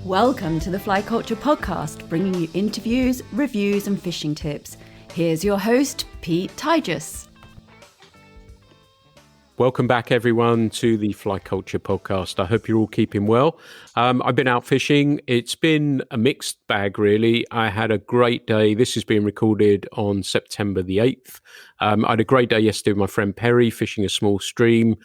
Welcome to the Fly Culture Podcast, bringing you interviews, reviews and fishing tips. Here's your host, Pete Tigus. Welcome back, everyone, to the Fly Culture Podcast. I hope you're all keeping well. I've been out fishing. It's been a mixed bag, really. I had a great day. This is being recorded on September the 8th. I had a great day yesterday with my friend Perry, fishing a small stream.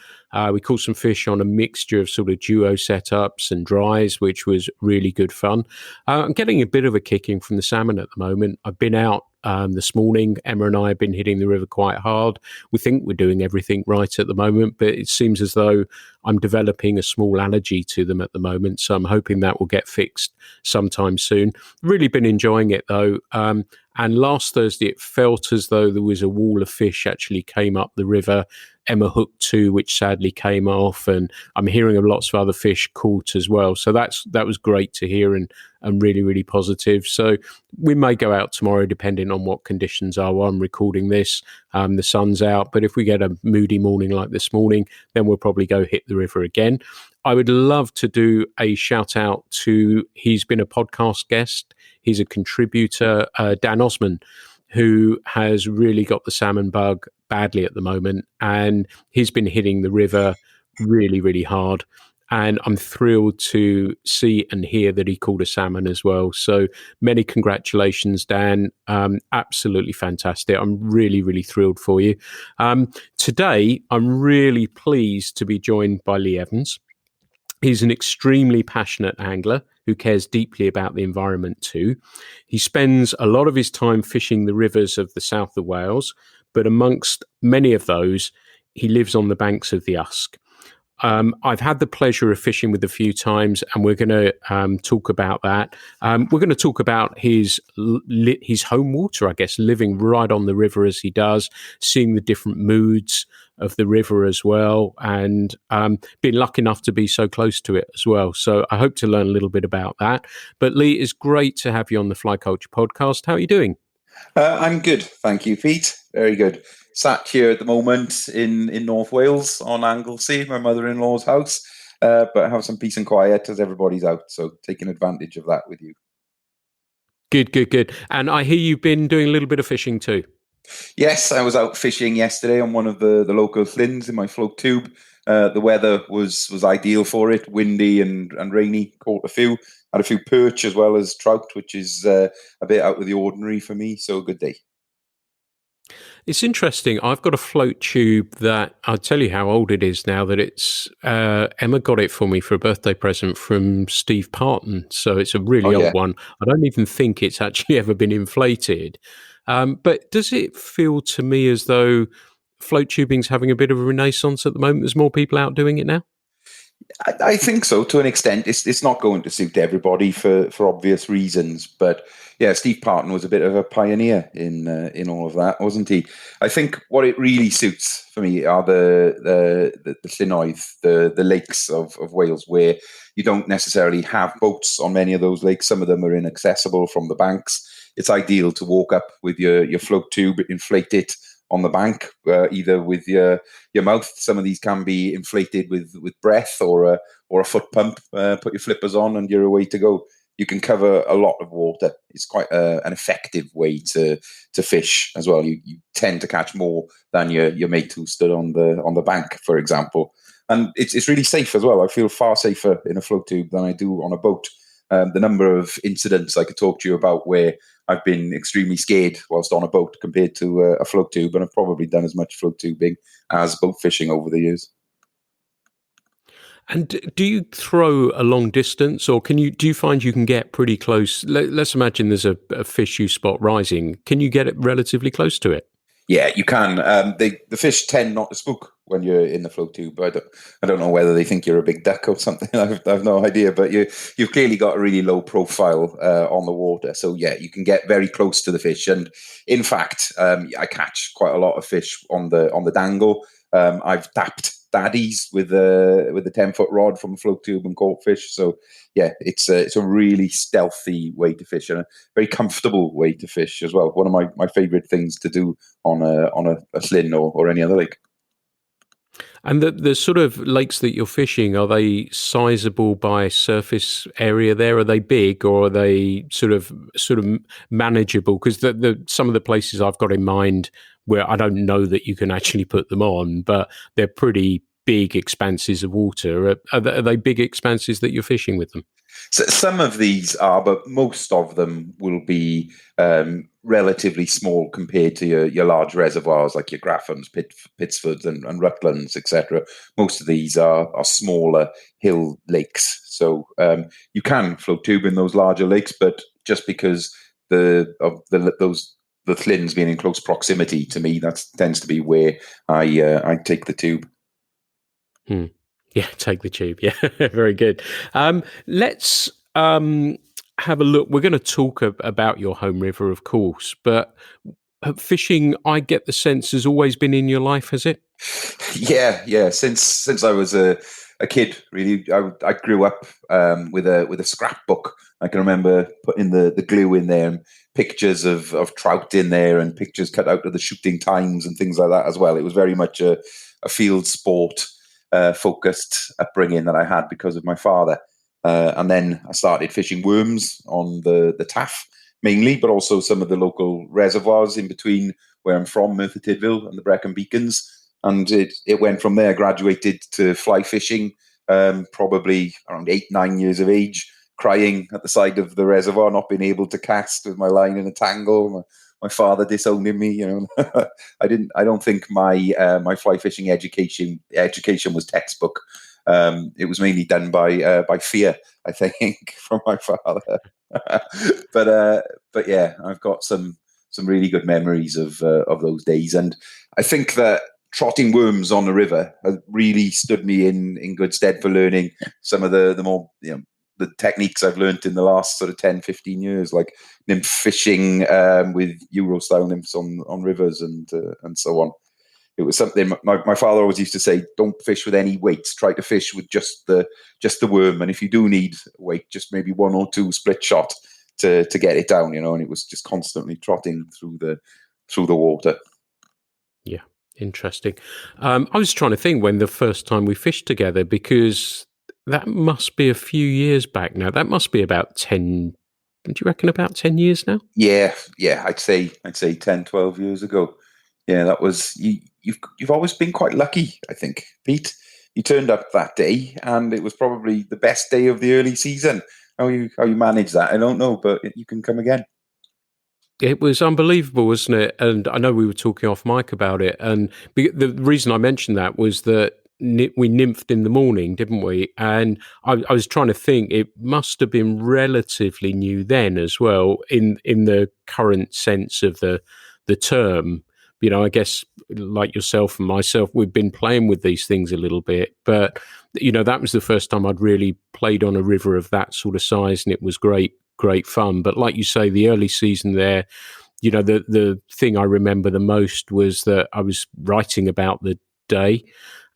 We caught some fish on a mixture of sort of duo setups and dries, which was really good fun. I'm getting a bit of a kicking from the salmon at the moment. I've been out this morning. Emma and I have been hitting the river quite hard. We think we're doing everything right at the moment, but it seems as though I'm developing a small allergy to them at the moment. So I'm hoping that will get fixed sometime soon. Really been enjoying it though. And last Thursday, it felt as though there was a wall of fish actually came up the river. Emma hooked two, which sadly came off, and I'm hearing of lots of other fish caught as well. So that was great to hear and really, really positive. So we may go out tomorrow, depending on what conditions are while I'm recording this. The sun's out, but if we get a moody morning like this morning, then we'll probably go hit the river again. I would love to do a shout out to, he's been a podcast guest. He's a contributor, Dan Osman, who has really got the salmon bug badly at the moment. And he's been hitting the river really, really hard. And I'm thrilled to see and hear that he caught a salmon as well. So many congratulations, Dan. Absolutely fantastic. I'm really, really thrilled for you. Today, I'm really pleased to be joined by Lee Evans. He's an extremely passionate angler who cares deeply about the environment too. He spends a lot of his time fishing the rivers of the south of Wales, but amongst many of those, he lives on the banks of the Usk. I've had the pleasure of fishing with a few times, and we're going to talk about that. We're going to talk about his home water, I guess, living right on the river as he does, seeing the different moods of the river as well, and being lucky enough to be so close to it as well. So I hope to learn a little bit about that. But Lee, it's great to have you on the Fly Culture Podcast. How are you doing? I'm good, thank you, Pete. Very good. Sat here at the moment in North Wales on Anglesey, my mother-in-law's house, but have some peace and quiet as everybody's out, so taking advantage of that with you. Good. And I hear you've been doing a little bit of fishing too. Yes, I was out fishing yesterday on one of the local flins in my float tube. The weather was ideal for it, windy and rainy. Caught a few. Had a few perch as well as trout, which is a bit out of the ordinary for me, so a good day. It's interesting. I've got a float tube that I'll tell you how old it is now. That it's Emma got it for me for a birthday present from Steve Parton, so it's a really old one. I don't even think it's actually ever been inflated. But does it feel to me as though float tubing's having a bit of a renaissance at the moment? There's more people out doing it now? I think so, to an extent. It's not going to suit everybody for obvious reasons, but yeah, Steve Parton was a bit of a pioneer in all of that, wasn't he? I think what it really suits for me are the llynnoedd, the lakes of Wales, where you don't necessarily have boats on many of those lakes. Some of them are inaccessible from the banks. It's ideal to walk up with your float tube, inflate it on the bank, either with your mouth. Some of these can be inflated with breath or a foot pump. Put your flippers on and you're away to go. You can cover a lot of water. It's quite an effective way to fish as well. You tend to catch more than your mate who stood on the bank, for example. And it's really safe as well. I feel far safer in a float tube than I do on a boat. The number of incidents I could talk to you about where I've been extremely scared whilst on a boat compared to a float tube, and I've probably done as much float tubing as boat fishing over the years. And do you throw a long distance, or do you find you can get pretty close? Let's imagine there's a fish you spot rising. Can you get it relatively close to it? Yeah, you can. The fish tend not to spook when you're in the float tube. I don't know whether they think you're a big duck or something. I've no idea. But you've clearly got a really low profile on the water. So yeah, you can get very close to the fish. And in fact, I catch quite a lot of fish on the dangle. I've tapped daddies with a 10-foot rod from a float tube and caught fish. So yeah, it's a really stealthy way to fish and a very comfortable way to fish as well. One of my favorite things to do on a llyn or any other lake. And the sort of lakes that you're fishing, are they sizable by surface area there? Are they big, or are they sort of manageable? Because some of the places I've got in mind where I don't know that you can actually put them on, but they're pretty big expanses of water. Are they big expanses that you're fishing with them? So some of these are, but most of them will be relatively small compared to your large reservoirs like your Graffhams, Pittsfords, and Rutlands, etc. Most of these are smaller hill lakes, so you can float tube in those larger lakes, but just because the Llynns being in close proximity to me, that tends to be where I take the tube. Hmm. Yeah, take the tube. Yeah, very good. Let's have a look. We're going to talk about your home river, of course, but fishing, I get the sense, has always been in your life, has it? Yeah. Since I was a kid, really, I grew up with a scrapbook. I can remember putting the glue in there and pictures of trout in there and pictures cut out of the shooting times and things like that as well. It was very much a field sport focused upbringing that I had because of my father. And then I started fishing worms on the Taff mainly, but also some of the local reservoirs in between where I'm from, Merthyr Tydfil and the Brecon Beacons. And it went from there, graduated to fly fishing, probably around 8-9 years of age, crying at the side of the reservoir, not being able to cast with my line in a tangle. My father disowning me, I don't think my fly fishing education was textbook. It was mainly done by fear, I think, from my father. but yeah, I've got some really good memories of those days, and I think that trotting worms on the river has really stood me in good stead for learning some of the more the techniques I've learned in the last sort of 10-15 years, like nymph fishing with Euro style nymphs on rivers and so on. It was something my father always used to say: don't fish with any weights. Try to fish with just the worm, and if you do need weight, just maybe 1 or 2 split shot to get it down. And it was just constantly trotting through the water. Yeah, interesting. I was trying to think when the first time we fished together, because that must be a few years back now. That must be about 10. Do you reckon about 10 years now? Yeah. I'd say 10, 12 years ago. Yeah, that was you've always been quite lucky, I think, Pete. You turned up that day, and it was probably the best day of the early season. How you managed that, I don't know, but you can come again. It was unbelievable, wasn't it? And I know we were talking off mic about it. And the reason I mentioned that was that we nymphed in the morning, didn't we? And I was trying to think, it must have been relatively new then as well, in the current sense of the term. I guess like yourself and myself, we've been playing with these things a little bit, but that was the first time I'd really played on a river of that sort of size, and it was great fun. But like you say, the early season there, the thing I remember the most was that I was writing about the day,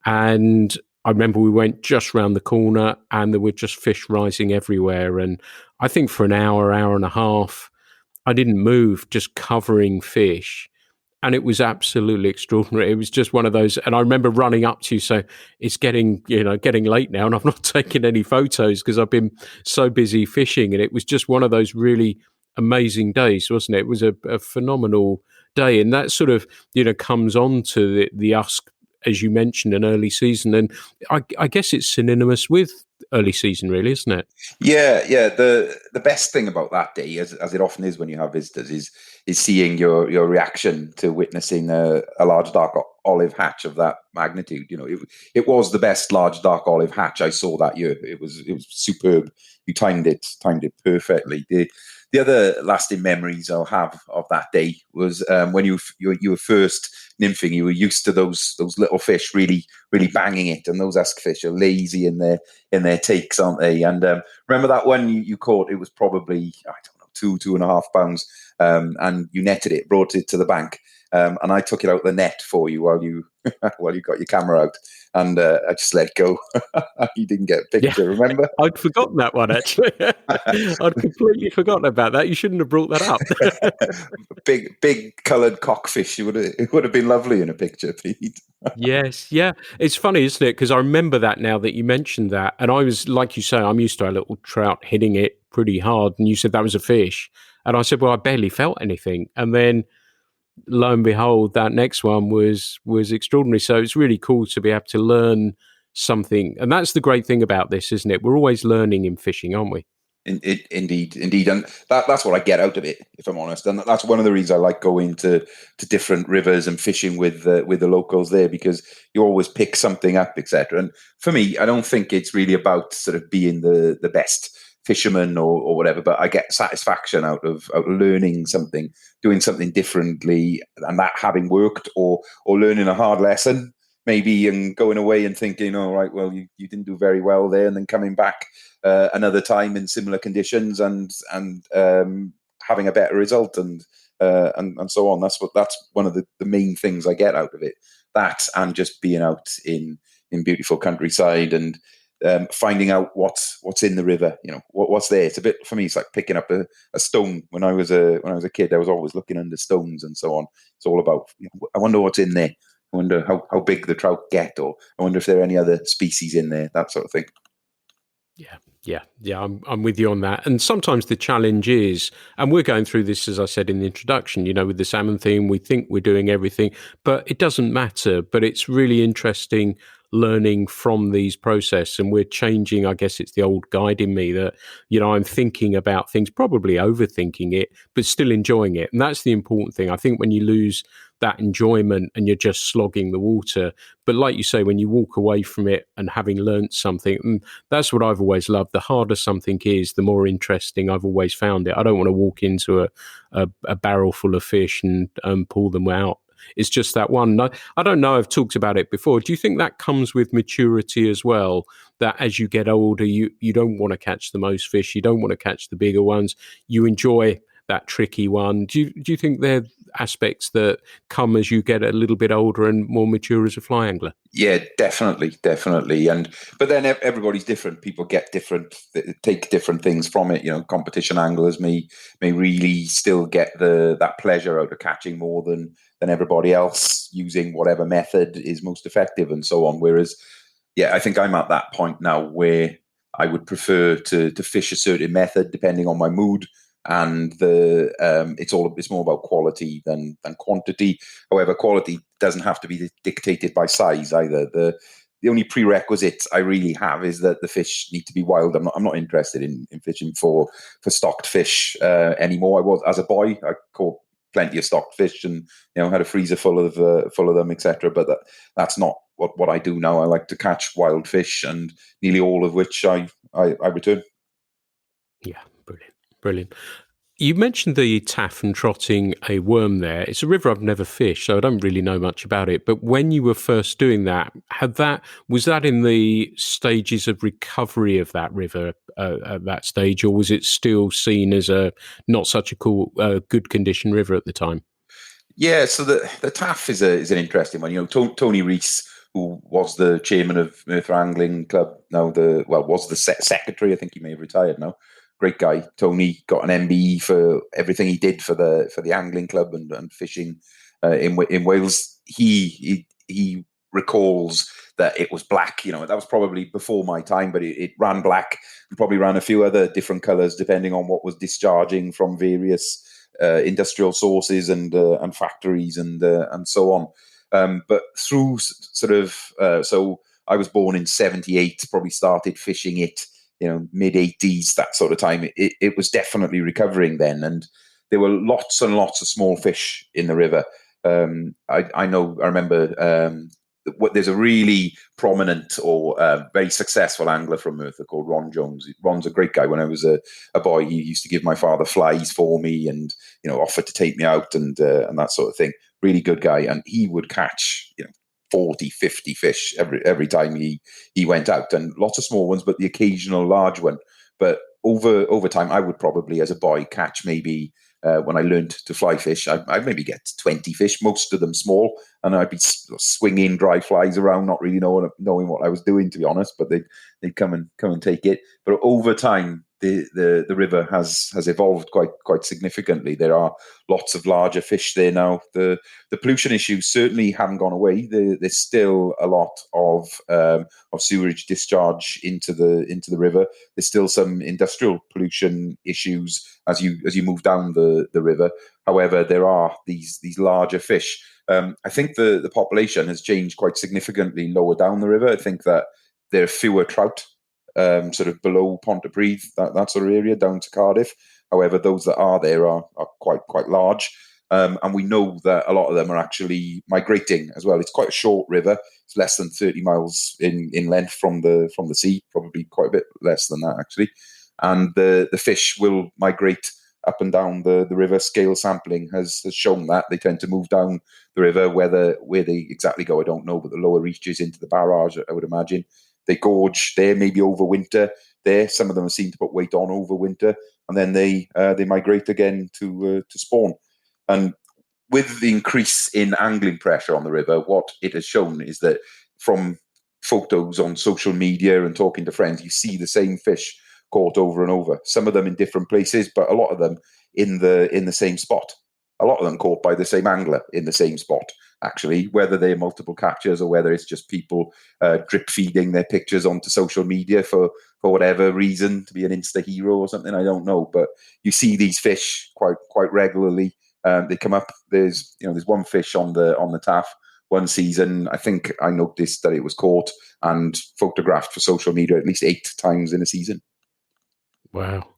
and I remember we went just round the corner and there were just fish rising everywhere. And I think for an hour and a half, I didn't move, just covering fish. And it was absolutely extraordinary. It was just one of those. And I remember running up to you, so it's getting late now, and I've not taken any photos because I've been so busy fishing. And it was just one of those really amazing days, wasn't it? It was a phenomenal day, and that sort of comes on to the Usk, as you mentioned, an early season, and I guess it's synonymous with early season, really, isn't it? Yeah. The best thing about that day, as it often is when you have visitors, is seeing your reaction to witnessing a large dark olive hatch of that magnitude. It was the best large dark olive hatch I saw that year. It was superb. You timed it perfectly. The other lasting memories I'll have of that day was when you were first nymphing. You were used to those little fish really banging it, and those Usk fish are lazy in their takes, aren't they? And remember that one you caught? It was probably, I don't know, 2.5 pounds, and you netted it, brought it to the bank, and I took it out the net for you while you while you got your camera out, and I just let go. You didn't get a picture, remember? I'd forgotten that one, actually. I'd completely forgotten about that. You shouldn't have brought that up. big coloured cockfish. It would have been lovely in a picture, Pete. Yes, yeah. It's funny, isn't it? Because I remember that now that you mentioned that. And I was, like you say, I'm used to a little trout hitting it pretty hard. And you said that was a fish. And I said, well, I barely felt anything. And then lo and behold, that next one was extraordinary. So it's really cool to be able to learn something. And that's the great thing about this, isn't it? We're always learning in fishing, aren't we? Indeed, and that's what I get out of it, if I'm honest. And that's one of the reasons I like going to different rivers and fishing with the locals there, because you always pick something up, etc. And for me, I don't think it's really about sort of being the best fisherman or whatever, but I get satisfaction out of learning something, doing something differently, and that having worked, or learning a hard lesson maybe, and going away and thinking, all right, well, you didn't do very well there, and then coming back another time in similar conditions and having a better result, and so on. That's one of the main things I get out of it. That, and just being out in beautiful countryside and finding out what's in the river. What's there. It's a bit, for me, it's like picking up a stone. When I was a kid, I was always looking under stones and so on. It's all about, I wonder what's in there. I wonder how big the trout get, or I wonder if there are any other species in there, that sort of thing. Yeah. I'm with you on that. And sometimes the challenge is, and we're going through this, as I said in the introduction, with the salmon theme, we think we're doing everything, but it doesn't matter. But it's really interesting learning from these processes, and we're changing. I guess it's the old guide in me that, I'm thinking about things, probably overthinking it, but still enjoying it. And that's the important thing. I think when you lose that enjoyment and you're just slogging the water, but like you say, when you walk away from it and having learnt something, and that's what I've always loved. The harder something is, the more interesting I've always found it. I don't want to walk into a barrel full of fish and pull them out. It's just that one. I don't know, I've talked about it before. Do you think that comes with maturity as well? That as you get older, you don't want to catch the most fish. You don't want to catch the bigger ones. You enjoy that tricky one. Do you think they're aspects that come as you get a little bit older and more mature as a fly angler? Yeah, definitely. But then everybody's different. People take different things from it. Competition anglers may really still get that pleasure out of catching more than everybody else, using whatever method is most effective and so on. Whereas, I think I'm at that point now where I would prefer to fish a certain method depending on my mood. And it's more about quality than quantity. However, quality doesn't have to be dictated by size either. The only prerequisite I really have is that the fish need to be wild. I'm not interested in fishing for stocked fish anymore. I was, as a boy, I caught plenty of stocked fish and had a freezer full of them, etc. But that's not what I do now. I like to catch wild fish, and nearly all of which I return. Yeah, brilliant. You mentioned the taff and trotting a worm there. It's a river I've never fished, so I don't really know much about it. But when you were first doing that, was that in the stages of recovery of that river at that stage, or was it still seen as a not such a cool, good condition river at the time? Yeah, so the taff is an interesting one. Tony Rees, who was the chairman of Merthyr Angling Club, was the secretary. I think he may have retired now. Great guy. Tony got an MBE for everything he did for the angling club and fishing in Wales. He recalls that it was black. That was probably before my time, but it ran black, and probably ran a few other different colours depending on what was discharging from various industrial sources and factories and so on. But through sort of so I was born in '78. Probably started fishing it mid 80s, that sort of time. It was definitely recovering then, and there were lots and lots of small fish in the river. I remember there's a really prominent or very successful angler from Merthyr called Ron Jones. Ron's a great guy. When I was a boy, he used to give my father flies for me, and offered to take me out and that sort of thing. Really good guy, and he would catch 40, 50 fish every time he went out, and lots of small ones, but the occasional large one. But over time, I would probably, as a boy, catch maybe when I learned to fly fish, I'd maybe get 20 fish, most of them small, and I'd be swinging dry flies around, not really knowing what I was doing, to be honest. But they'd come and take it. But over time, the river has evolved quite significantly. There are lots of larger fish there now. The pollution issues certainly haven't gone away. There's still a lot of sewage discharge into the river. There's still some industrial pollution issues as you move down the river. However, there are these larger fish. I think the population has changed quite significantly lower down the river. I think that there are fewer trout sort of below Pontypridd, that sort of area down to Cardiff. However, those that are there are quite large. And we know that a lot of them are actually migrating as well. It's quite a short river. It's less than 30 miles in length from the sea, probably quite a bit less than that, actually. And the fish will migrate up and down the river. Scale sampling has shown that. They tend to move down the river. Where they exactly go, I don't know, but the lower reaches into the barrage, I would imagine. They gorge there, maybe over winter there. Some of them seem to put weight on over winter, and then they migrate again to spawn. And with the increase in angling pressure on the river, what it has shown is that from photos on social media and talking to friends, you see the same fish caught over and over. Some of them in different places, but a lot of them in the same spot. A lot of them caught by the same angler in the same spot, actually, whether they're multiple captures or whether it's just people drip feeding their pictures onto social media for whatever reason, to be an Insta hero or something, I don't know. But you see these fish quite regularly. They come up. There's one fish on the Taff one season. I think I noticed that it was caught and photographed for social media at least 8 times in a season. Wow.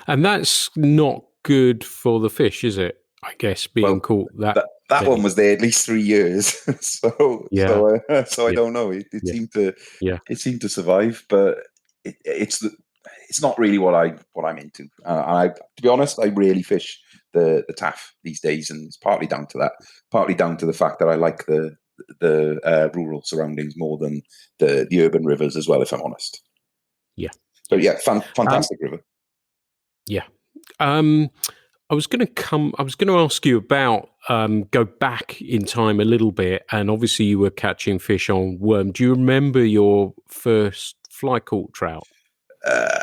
And that's not good for the fish, is it? I guess being caught that one was there at least 3 years. so I don't know. It seemed to survive, but it's not really what I'm into. To be honest, I really fish the Taff these days, and it's partly down to that. Partly down to the fact that I like the rural surroundings more than the urban rivers as well, if I'm honest. Yeah. But yeah, fantastic river. Yeah. I was going to ask you about go back in time a little bit, and obviously you were catching fish on worm. Do you remember your first fly caught trout? I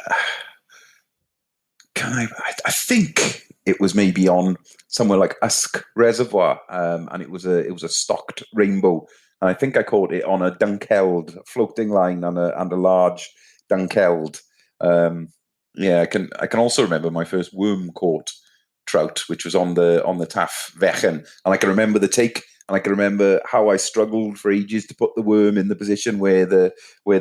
think it was maybe on somewhere like Usk Reservoir, and it was a stocked rainbow, and I think I caught it on a dunkeld floating line and a large dunkeld. I can also remember my first worm caught trout, which was on the Taff Vechen, and I can remember the take, and I can remember how I struggled for ages to put the worm in the position where the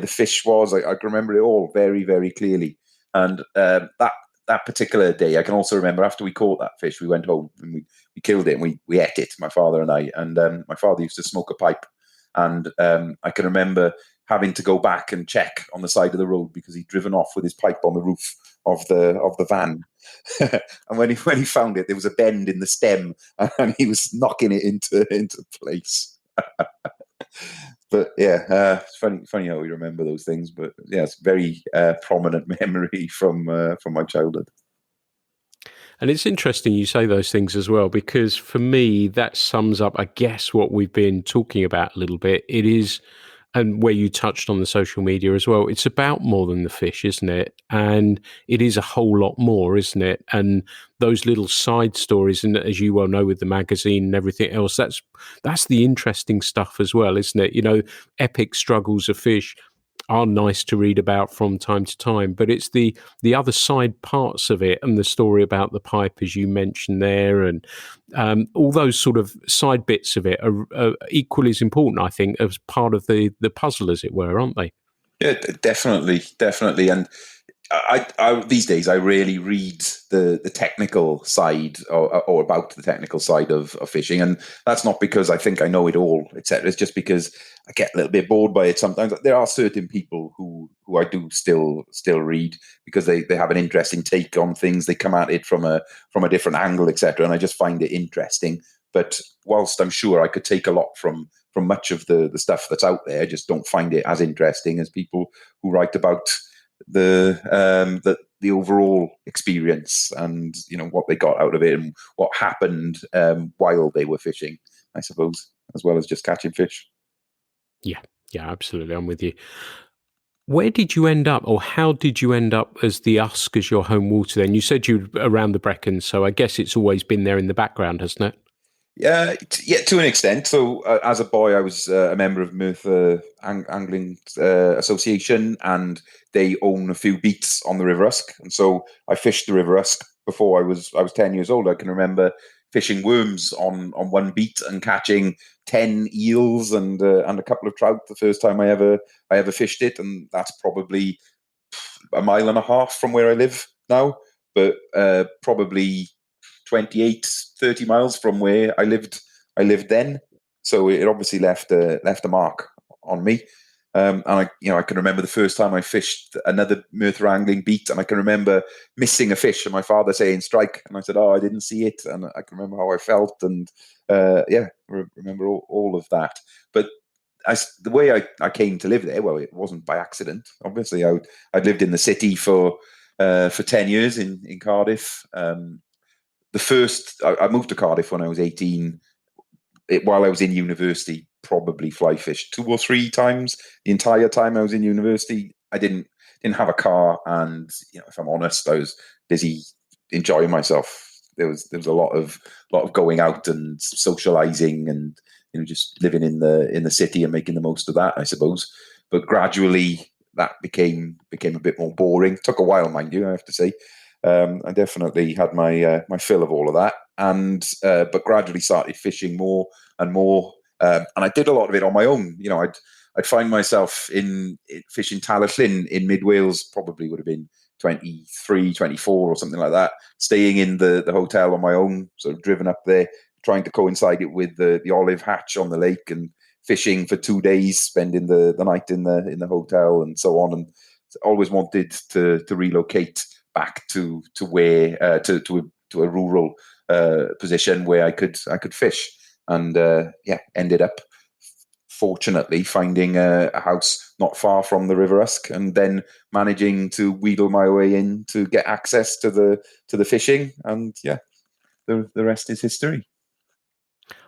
fish was. I can remember it all very, very clearly. And that particular day, I can also remember after we caught that fish, we went home and we killed it and we ate it, my father and I. And my father used to smoke a pipe, and I can remember having to go back and check on the side of the road because he'd driven off with his pipe on the roof of the van. And when he found it, there was a bend in the stem, and he was knocking it into place. But yeah, it's funny how we remember those things. But yeah, it's a very prominent memory from my childhood. And it's interesting you say those things as well, because for me, that sums up, I guess, what we've been talking about a little bit. It is, and where you touched on the social media as well, it's about more than the fish, isn't it? And it is a whole lot more, isn't it? And those little side stories, and as you well know with the magazine and everything else, that's the interesting stuff as well, isn't it? Epic struggles of fish are nice to read about from time to time, but it's the other side parts of it, and the story about the pipe, as you mentioned there, and all those sort of side bits of it are equally as important, I think, as part of the puzzle, as it were, aren't they? Yeah, definitely. And I these days I rarely read the technical side or about the technical side of fishing, and that's not because I think I know it all, etc. It's just because I get a little bit bored by it sometimes. There are certain people who I do still read because they have an interesting take on things. They come at it from a different angle, etc. And I just find it interesting. But whilst I'm sure I could take a lot from much of the stuff that's out there, I just don't find it as interesting as people who write about the the overall experience and what they got out of it and what happened while they were fishing, I suppose, as well as just catching fish. Yeah, absolutely. I'm with you. Where did you end up, or how did you end up as the Usk as your home water then? You said you were around the Brecon, so I guess it's always been there in the background, hasn't it? Yeah, to an extent. So as a boy, I was a member of Merthyr Angling Association, and they own a few beats on the River Usk, and so I fished the River Usk before I was 10 years old. I can remember fishing worms on one beat and catching 10 eels and a couple of trout the first time I ever fished it, and that's probably a mile and a half from where I live now, but probably 28, 30 miles from where I lived then. So it obviously left a mark on me. And I can remember the first time I fished another Merthyr angling beat, and I can remember missing a fish and my father saying strike, and I said, "Oh, I didn't see it," and I can remember how I felt, and remember all of that. But the way I came to live there, well, it wasn't by accident. Obviously, I'd lived in the city for 10 years in Cardiff. I moved to Cardiff when I was 18. While I was in university, probably fly fished 2 or 3 times the entire time I was in university. I didn't have a car, and if I'm honest, I was busy enjoying myself. There was a lot of going out and socializing, and just living in the city and making the most of that, I suppose. But gradually, that became a bit more boring. It took a while, mind you, I have to say. I definitely had my fill of all of that, and but gradually started fishing more and more, and I did a lot of it on my own. I'd find myself in fishing Llynfi in mid Wales, probably would have been 23, 24 or something like that, staying in the hotel on my own, sort of driven up there, trying to coincide it with the olive hatch on the lake, and fishing for 2 days, spending the night in the hotel and so on, and always wanted to relocate back to where to a rural position where I could fish, and ended up fortunately finding a house not far from the River Usk, and then managing to wheedle my way in to get access to the fishing, and the rest is history.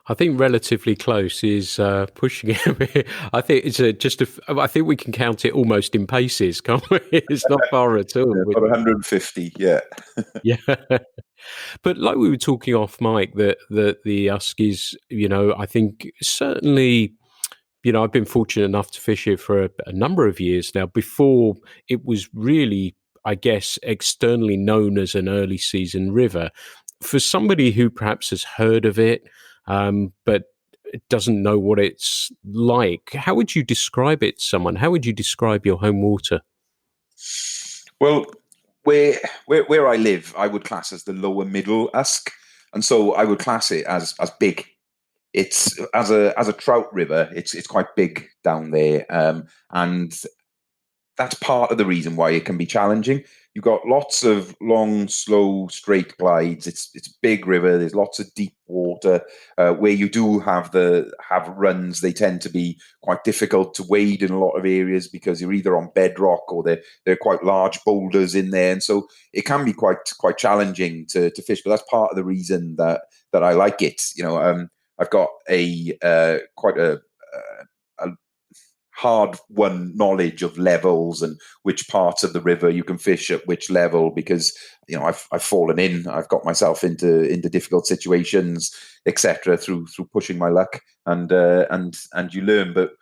I think relatively close is pushing it a bit. I think it's I think we can count it almost in paces, can't we? It's not far at all. About 150, yeah. Yeah. But like we were talking off mic, that the Usk is, I think certainly, I've been fortunate enough to fish it for a number of years now. Before it was really, I guess, externally known as an early season river. For somebody who perhaps has heard of it, but doesn't know what it's like, how would you describe it to someone? How would you describe your home water? Well, where I live, I would class as the lower middle Usk, and so I would class it as big. It's as a trout river. It's quite big down there, and that's part of the reason why it can be challenging. You've got lots of long, slow, straight glides. It's a big river. There's lots of deep water. Where you do have runs, they tend to be quite difficult to wade in a lot of areas because you're either on bedrock or there are quite large boulders in there, and so it can be quite challenging to fish. But that's part of the reason that I like it. I've got quite a hard-won knowledge of levels and which parts of the river you can fish at which level, because I've fallen in, I've got myself into difficult situations, etc., through pushing my luck, and you learn. But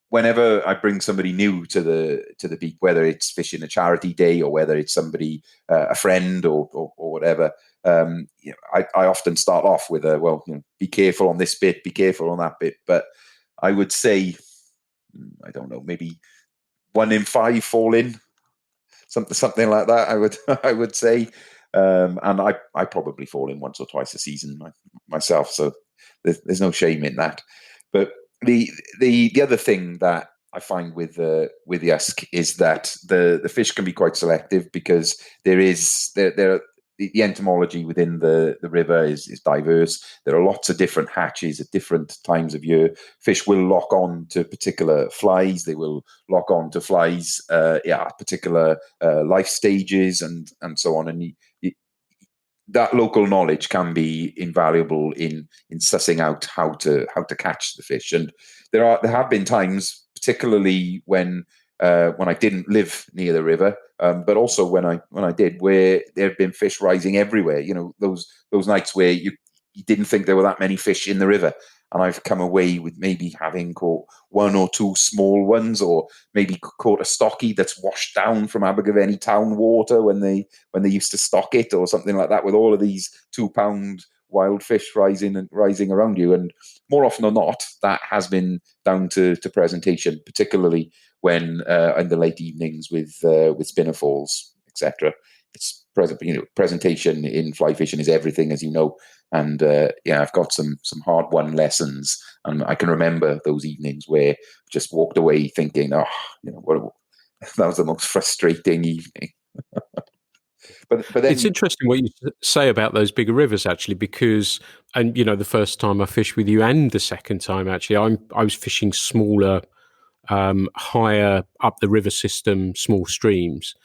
whenever I bring somebody new to the beat, whether it's fishing a charity day or whether it's somebody a friend or whatever, I often start off with be careful on this bit, be careful on that bit. But I would say, I don't know, maybe 1 in 5 fall in, something like that. I would say, and I probably fall in once or twice a season myself. So there's no shame in that. But the other thing that I find with the Usk is that the fish can be quite selective, because there the entomology within the river is diverse. There are lots of different hatches at different times of year. Fish will lock on to particular flies. They will lock on to flies, at particular life stages and so on. And that local knowledge can be invaluable in sussing out how to catch the fish. And there have been times, particularly when I didn't live near the river, but also when I did, where there have been fish rising everywhere. You know, those nights where you didn't think there were that many fish in the river, and I've come away with maybe having caught one or two small ones, or maybe caught a stocky that's washed down from Abergavenny town water when they used to stock it, or something like that, with all of these 2 pound wild fish rising around you. And more often than not, that has been down to presentation, particularly when in the late evenings with spinnerfalls, etc. It's presentation in fly fishing is everything, as you know. And I've got some hard-won lessons, and I can remember those evenings where I just walked away thinking, that was the most frustrating evening. But then, it's interesting what you say about those bigger rivers, actually, because, and the first time I fished with you and the second time, actually, I was fishing smaller, higher up the river system, small streams.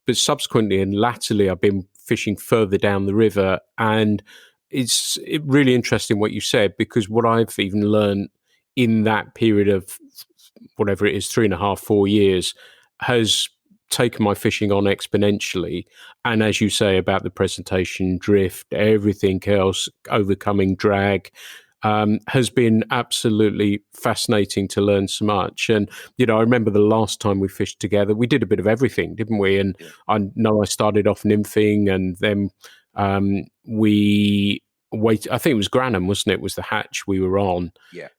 But subsequently and latterly, I've been fishing further down the river, and it's really interesting what you said, because what I've even learned in that period of whatever it is, 3.5, 4 years, has taken my fishing on exponentially. And as you say about the presentation, drift, everything else, overcoming drag, has been absolutely fascinating to learn so much. And, I remember the last time we fished together, we did a bit of everything, didn't we? And I know I started off nymphing, and then we wait. I think it was Granham, wasn't it? Was the hatch we were on? Yeah.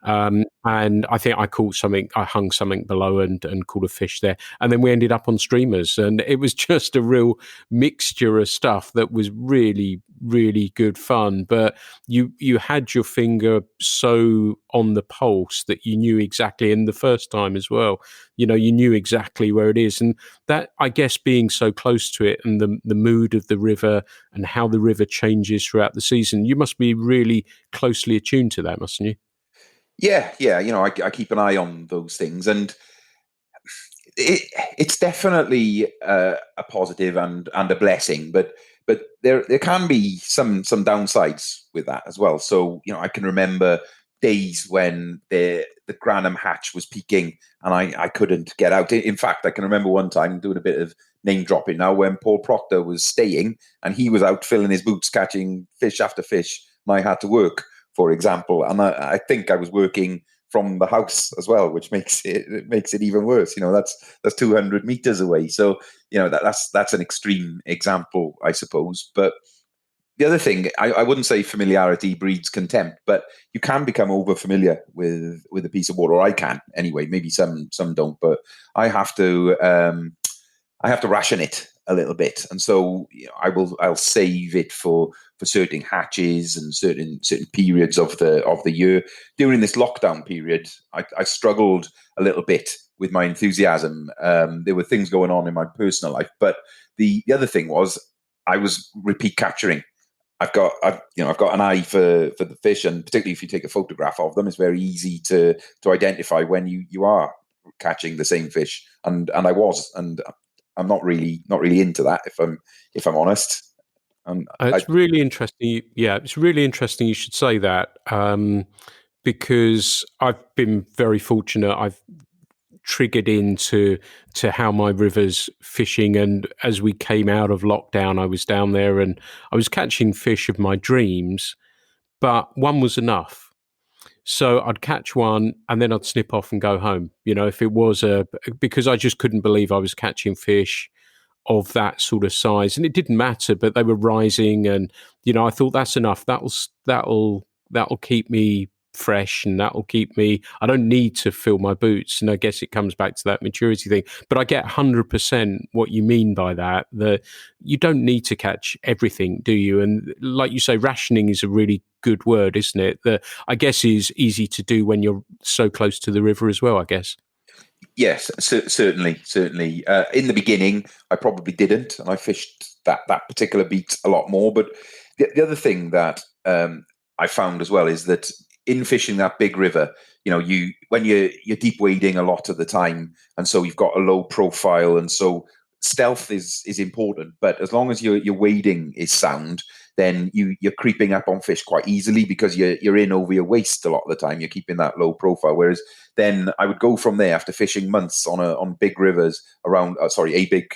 And I think I caught something. I hung something below and caught a fish there. And then we ended up on streamers, and it was just a real mixture of stuff that was really, really good fun. But you had your finger so on the pulse that you knew exactly. And the first time as well, you knew exactly where it is. And that, I guess, being so close to it, and the mood of the river and how the river changes throughout the season, you must be really closely attuned to that, mustn't you? Yeah. I keep an eye on those things, and it's definitely a positive and a blessing, but there can be some downsides with that as well. So I can remember days when the Granham hatch was peaking and I couldn't get out. In fact, I can remember one time doing a bit of name dropping now, when Paul Proctor was staying and he was out filling his boots catching fish after fish, and I had to work, for example, and I think I was working from the house as well, which makes it even worse. That's 200 meters away. So that's an extreme example, I suppose. But the other thing, I wouldn't say familiarity breeds contempt, but you can become over familiar with a piece of water. Or I can anyway. Maybe some don't, but I have to ration it a little bit, and so I'll save it for certain hatches and certain periods of the year. During this lockdown period, I struggled a little bit with my enthusiasm. There were things going on in my personal life, but the other thing was I was repeat capturing. I've got an eye for the fish, and particularly if you take a photograph of them, it's very easy to identify when you are catching the same fish. And I was, and I'm not really into that, if I'm honest. It's really interesting. Yeah, it's really interesting you should say that, because I've been very fortunate. I've triggered into how my river's fishing, and as we came out of lockdown, I was down there and I was catching fish of my dreams, but one was enough. So I'd catch one and then I'd snip off and go home. If it was because I just couldn't believe I was catching fish of that sort of size, and it didn't matter, but they were rising, and I thought that's enough. That'll keep me fresh, and that'll keep me. I don't need to fill my boots, and I guess it comes back to that maturity thing. But I get 100% what you mean by that. That you don't need to catch everything, do you? And like you say, rationing is a really good word, isn't it? That I guess is easy to do when you're so close to the river as well, I guess. Yes, certainly. In the beginning, I probably didn't, and I fished that particular beat a lot more. But the other thing that I found as well is that in fishing that big river, when you're deep wading a lot of the time, and so you've got a low profile, and so stealth is important. But as long as your wading is sound, then you're creeping up on fish quite easily because you're in over your waist a lot of the time. You're keeping that low profile. Whereas then I would go from there after fishing months on big rivers around. A big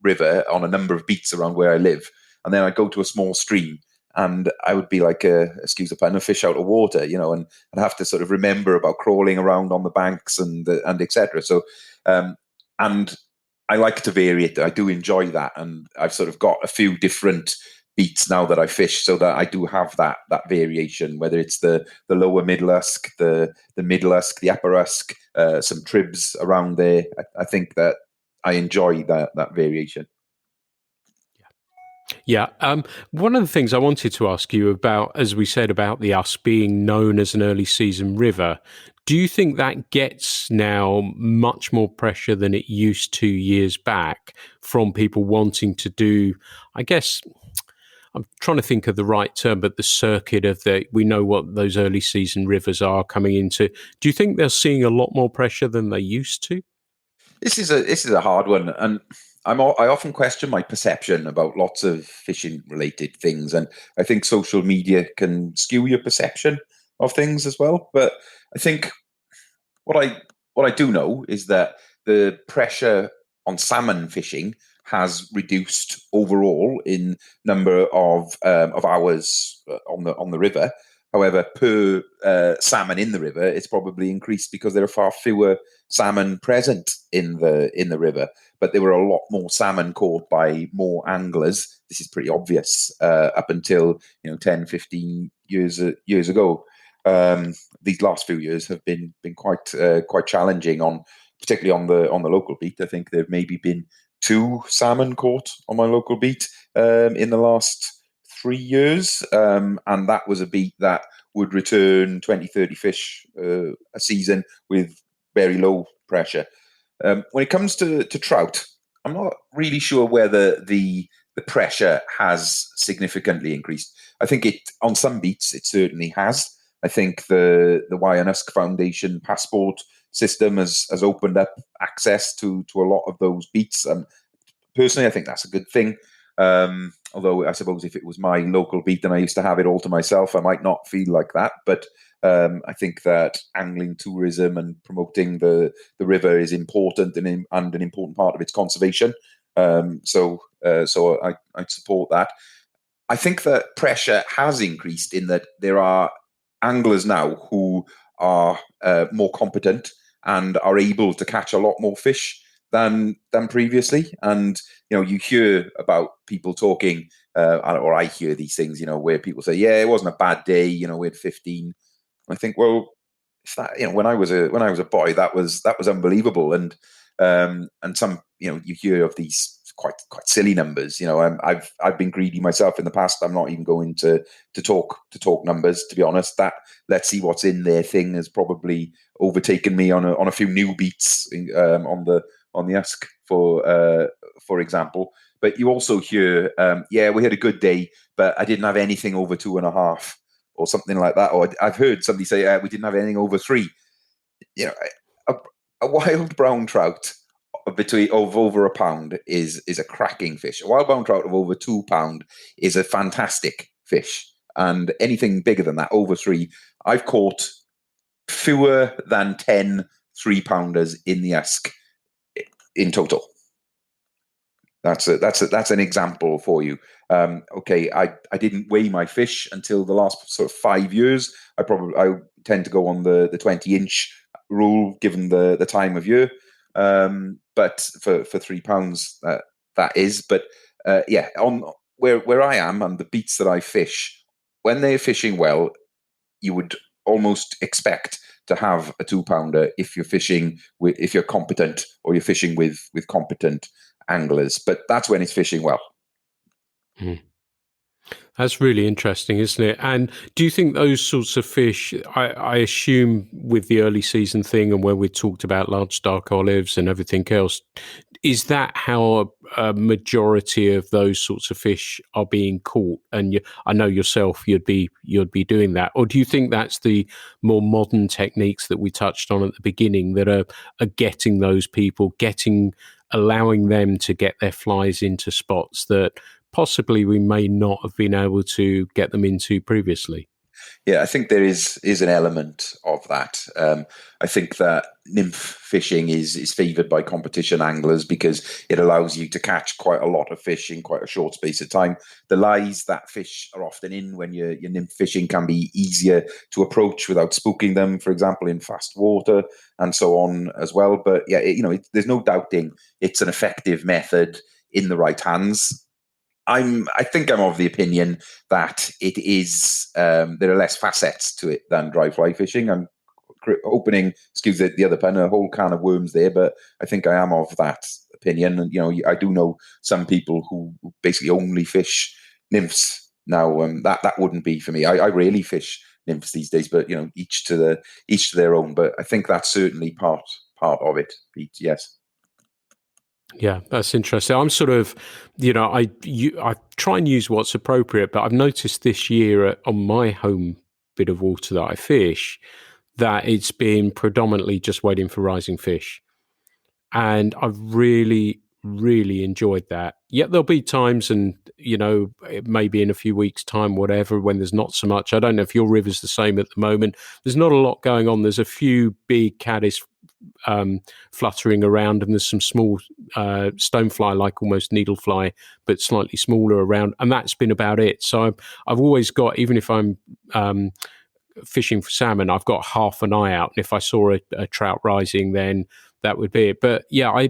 river on a number of beats around where I live, and then I'd go to a small stream. And I would be like excuse the pun, a fish out of water, and have to sort of remember about crawling around on the banks and etc. So, and I like to vary it. I do enjoy that, and I've sort of got a few different beats now that I fish, so that I do have that variation. Whether it's the lower middle usk, the middle usk, the upper usk, some tribs around there. I think that I enjoy that variation. Yeah. One of the things I wanted to ask you about, as we said about the Usk being known as an early season river, do you think that gets now much more pressure than it used to years back from people wanting to do, I guess, I'm trying to think of the right term, but the circuit of we know what those early season rivers are coming into. Do you think they're seeing a lot more pressure than they used to? This is a hard one, and I often question my perception about lots of fishing related things, and I think social media can skew your perception of things as well. But I think what I do know is that the pressure on salmon fishing has reduced overall in number of hours on the river. However, per salmon in the river, it's probably increased because there are far fewer salmon present in the river. But there were a lot more salmon caught by more anglers. This is pretty obvious up until 10, 15 years ago. These last few years have been quite challenging particularly on the local beat. I think there have maybe been 2 salmon caught on my local beat in the last 3 years, and that was a beat that would return 20, 30 fish a season with very low pressure. When it comes to trout, I'm not really sure whether the pressure has significantly increased. I think on some beats it certainly has. I think the Llynfi Usk Foundation passport system has opened up access to a lot of those beats. Personally, I think that's a good thing. Although I suppose if it was my local beat and I used to have it all to myself, I might not feel like that. But I think that angling tourism and promoting the river is important and an important part of its conservation. So I support that. I think that pressure has increased in that there are anglers now who are more competent and are able to catch a lot more fish than previously. And you hear about people talking, or I hear these things, where people say, "Yeah, it wasn't a bad day. We had 15." I think, well, if that, when I was a boy, that was unbelievable. And some, you hear of these quite silly numbers. I've been greedy myself in the past. I'm not even going to talk numbers, to be honest. That let's see what's in there thing has probably overtaken me on a few new beats on the Usk, for example. But you also hear, we had a good day, but I didn't have anything over 2.5 or something like that. Or I've heard somebody say, we didn't have anything over 3. A wild brown trout of over a pound is a cracking fish. A wild brown trout of over 2 pound is a fantastic fish. And anything bigger than that, over 3, I've caught fewer than 10 3-pounders in the Usk in total. That's an example for you. Okay, I didn't weigh my fish until the last sort of 5 years. I tend to go on the 20-inch rule given the time of year. But for 3 pounds, that is. But on where I am and the beats that I fish, when they're fishing well, you would almost expect to have a 2-pounder if you're competent or you're fishing with competent anglers. But that's when it's fishing well. That's really interesting, isn't it? And do you think those sorts of fish, I assume with the early season thing and where we talked about large dark olives and everything else, is that how a majority of those sorts of fish are being caught? And I know yourself, you'd be doing that. Or do you think that's the more modern techniques that we touched on at the beginning that are getting those people, allowing them to get their flies into spots that possibly we may not have been able to get them into previously? Yeah, I think there is an element of that. I think that nymph fishing is favoured by competition anglers because it allows you to catch quite a lot of fish in quite a short space of time. The lies that fish are often in when you're nymph fishing can be easier to approach without spooking them, for example, in fast water and so on as well. But yeah, there's no doubting it's an effective method in the right hands. I think I'm of the opinion that it is there are less facets to it than dry fly fishing. I'm opening, excuse the other pun, a whole can of worms there, but I think I am of that opinion. And I do know some people who basically only fish nymphs now. That wouldn't be for me. I rarely fish nymphs these days, but each to their own. But I think that's certainly part of it, Pete. Yes. Yeah, that's interesting. I'm sort of, I try and use what's appropriate, but I've noticed this year on my home bit of water that I fish that it's been predominantly just waiting for rising fish. And I've really, really enjoyed that. Yet there'll be times, and maybe in a few weeks' time, whatever, when there's not so much. I don't know if your river's the same at the moment. There's not a lot going on. There's a few big caddis fluttering around, and there's some small stonefly, like almost needlefly, but slightly smaller around, and that's been about it. So I've always got, even if I'm fishing for salmon, I've got half an eye out, and if I saw a trout rising, then that would be it. But yeah, I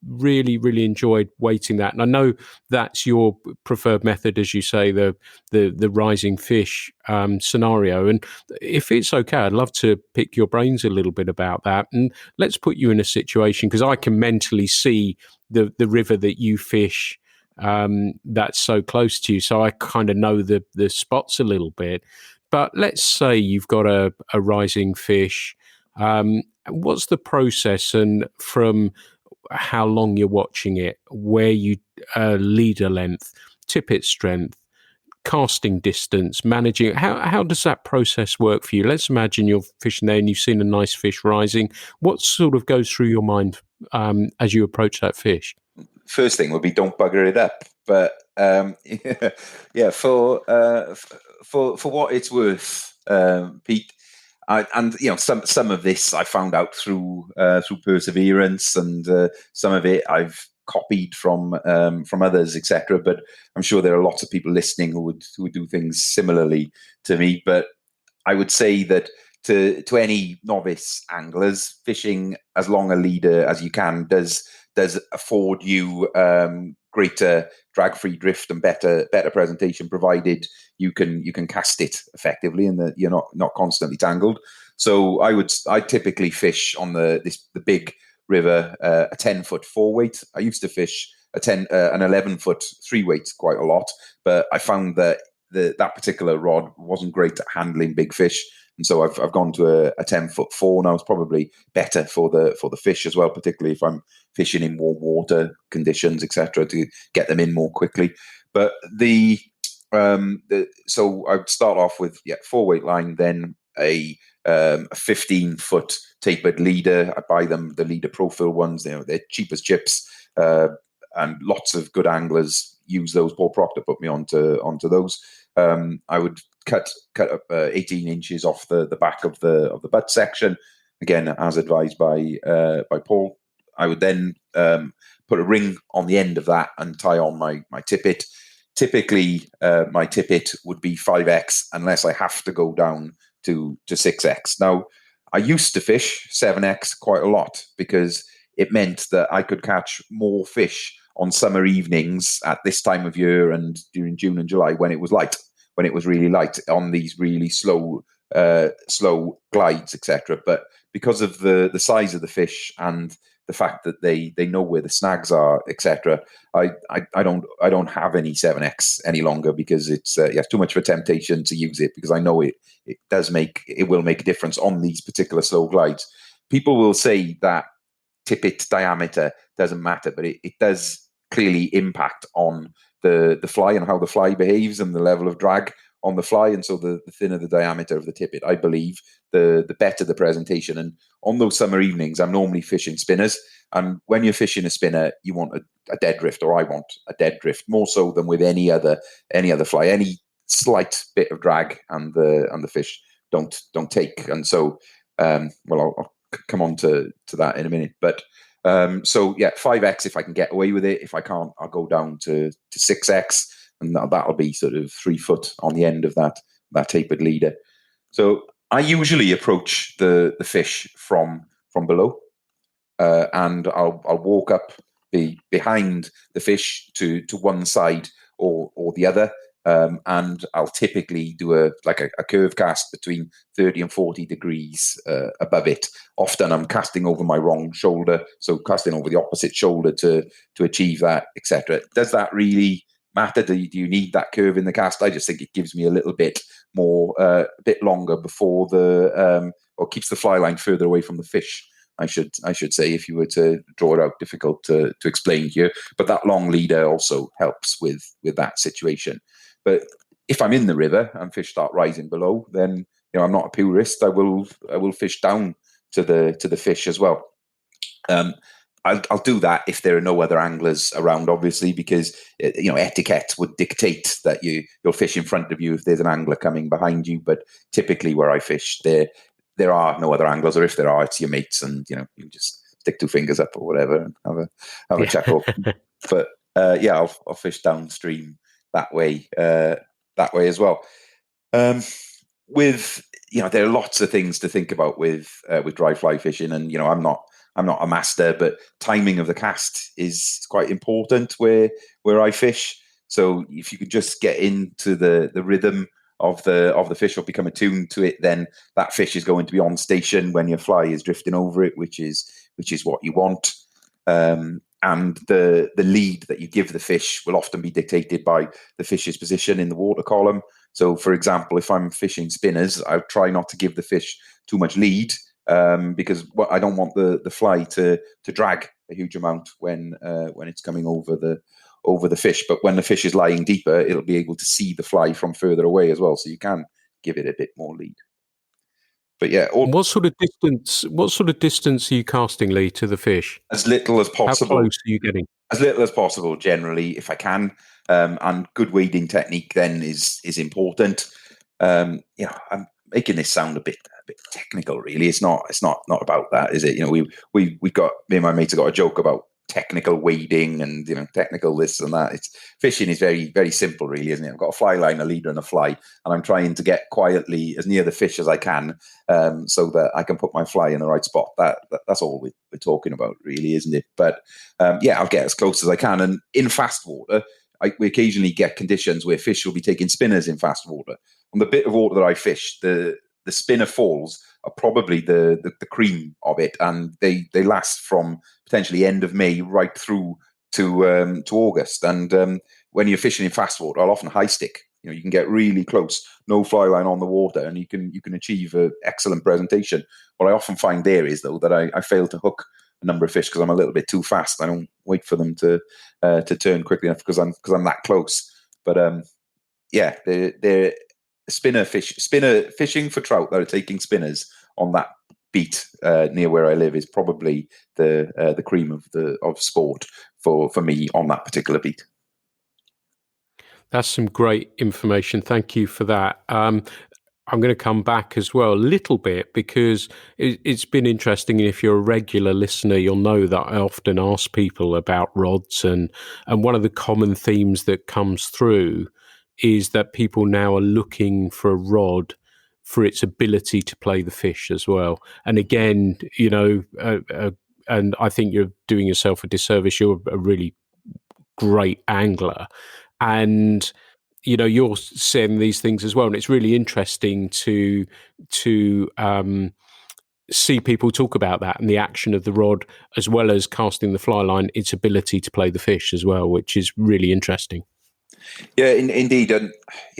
really, really enjoyed waiting that, and I know that's your preferred method, as you say, the rising fish scenario. And if it's okay, I'd love to pick your brains a little bit about that, and let's put you in a situation, because I can mentally see the river that you fish that's so close to you, so I kind of know the spots a little bit. But let's say you've got a rising fish. What's the process, and from how long you're watching it, where you leader length, tippet strength, casting distance, managing, how does that process work for you? Let's imagine you're fishing there and you've seen a nice fish rising. What sort of goes through your mind as you approach that fish? First thing would be don't bugger it up. But yeah, for what it's worth, Pete, some of this I found out through perseverance, and some of it I've copied from others, etc. But I'm sure there are lots of people listening who would do things similarly to me. But I would say that to any novice anglers, fishing as long a leader as you can does afford you greater drag-free drift and better presentation, provided you can cast it effectively and that you're not constantly tangled. So I typically fish on the big river a 10-foot 4-weight. I used to fish an 11-foot 3-weight quite a lot, but I found that that particular rod wasn't great at handling big fish. And so I've gone to a 10-foot 4 now. It's probably better for the fish as well, particularly if I'm fishing in warm water conditions, etc., to get them in more quickly. But so I'd start off with 4-weight line, then a 15-foot tapered leader. I buy them the leader profile ones. They're cheap as chips, and lots of good anglers use those. Paul Proctor put me onto those. I would cut up 18 inches off the back of the butt section, again as advised by Paul. I would then put a ring on the end of that and tie on my tippet. Typically, my tippet would be 5x unless I have to go down to 6x. Now, I used to fish 7x quite a lot because it meant that I could catch more fish on summer evenings at this time of year and during June and July when it was light, when it was really light on these really slow glides, etc. But because of the size of the fish and the fact that they know where the snags are, etc. I don't have any 7X any longer because it's too much of a temptation to use it, because I know it will make a difference on these particular slow glides. People will say that tippet diameter doesn't matter, but it does clearly impact on the fly and how the fly behaves and the level of drag on the fly. And so the thinner the diameter of the tippet, I believe, the better the presentation. And on those summer evenings, I'm normally fishing spinners. And when you're fishing a spinner, you want a dead drift, or I want a dead drift, more so than with any other fly. Any slight bit of drag and the fish don't take. And so, I'll come on to that in a minute. But 5X if I can get away with it. If I can't, I'll go down to 6X, and that'll be sort of 3 foot on the end of that tapered leader. So I usually approach the fish from below, and I'll walk up behind the fish to one side or the other. And I'll typically do a curve cast between 30 and 40 degrees above it. Often I'm casting over my wrong shoulder, so casting over the opposite shoulder to achieve that, etc. Does that really matter? Do you need that curve in the cast? I just think it gives me a little bit more, a bit longer before or keeps the fly line further away from the fish. I should say, if you were to draw it out, difficult to explain here. But that long leader also helps with that situation. But if I'm in the river and fish start rising below, then I'm not a purist. I will fish down to the fish as well. I'll do that if there are no other anglers around, obviously, because etiquette would dictate that you'll fish in front of you if there's an angler coming behind you. But typically, where I fish, there are no other anglers, or if there are, it's your mates, and you just stick 2 fingers up or whatever and have a chuckle. But I'll fish downstream that way as well. With there are lots of things to think about with dry fly fishing, and I'm not a master, but timing of the cast is quite important where I fish. So if you could just get into the rhythm of the fish, or become attuned to it, then that fish is going to be on station when your fly is drifting over it, which is what you want. And the lead that you give the fish will often be dictated by the fish's position in the water column. So, for example, if I'm fishing spinners, I try not to give the fish too much lead, because I don't want the fly to drag a huge amount when it's coming over the fish. But when the fish is lying deeper, it'll be able to see the fly from further away as well. So you can give it a bit more lead. But what sort of distance are you casting, Lee, to the fish? As little as possible. How close are you getting? As little as possible, generally, if I can. And good wading technique then is important. I'm making this sound a bit technical, really. It's not about that, is it? We've got, me and my mates have got a joke about technical wading and technical this and that. It's fishing is very, very simple, really, isn't it? I've got a fly line, a leader, and a fly, and I'm trying to get quietly as near the fish as I can, so that I can put my fly in the right spot. That's all we're talking about, really, isn't it? But I'll get as close as I can. And in fast water, we occasionally get conditions where fish will be taking spinners in fast water. On the bit of water that I fish, the spinner falls are probably the cream of it, and they last from potentially end of May right through to August. And when you're fishing in fast water, I'll often high stick. You can get really close, no fly line on the water, and you can achieve an excellent presentation. What I often find there is, though, that I fail to hook a number of fish because I'm a little bit too fast. I don't wait for them to turn quickly enough because I'm that close. But they're spinner fishing for trout that are taking spinners on that beat near where I live is probably the cream of sport for me on that particular beat. That's some great information. Thank you for that. I'm going to come back as well a little bit because it's been interesting. If you're a regular listener, you'll know that I often ask people about rods, and one of the common themes that comes through is that people now are looking for a rod for its ability to play the fish as well. And again, and I think you're doing yourself a disservice. You're a really great angler, and you're saying these things as well. And it's really interesting to see people talk about that and the action of the rod, as well as casting the fly line, its ability to play the fish as well, which is really interesting. Yeah, indeed. And,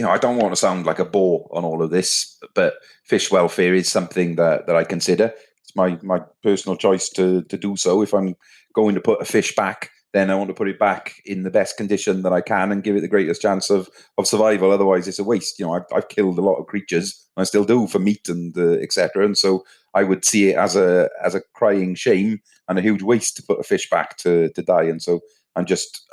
I don't want to sound like a bore on all of this, but fish welfare is something that I consider. It's my personal choice to do so. If I'm going to put a fish back, then I want to put it back in the best condition that I can and give it the greatest chance of survival. Otherwise, it's a waste. I've killed a lot of creatures, and I still do, for meat and etc. And so I would see it as a crying shame and a huge waste to put a fish back to die. And so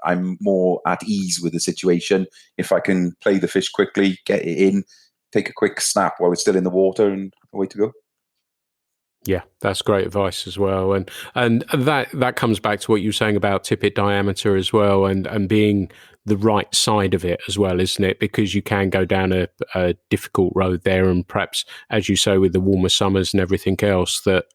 I'm more at ease with the situation if I can play the fish quickly, get it in, take a quick snap while it's still in the water, and away to go. Yeah, that's great advice as well, and that comes back to what you were saying about tippet diameter as well, and being the right side of it as well, isn't it? Because you can go down a difficult road there, and perhaps, as you say, with the warmer summers and everything else, that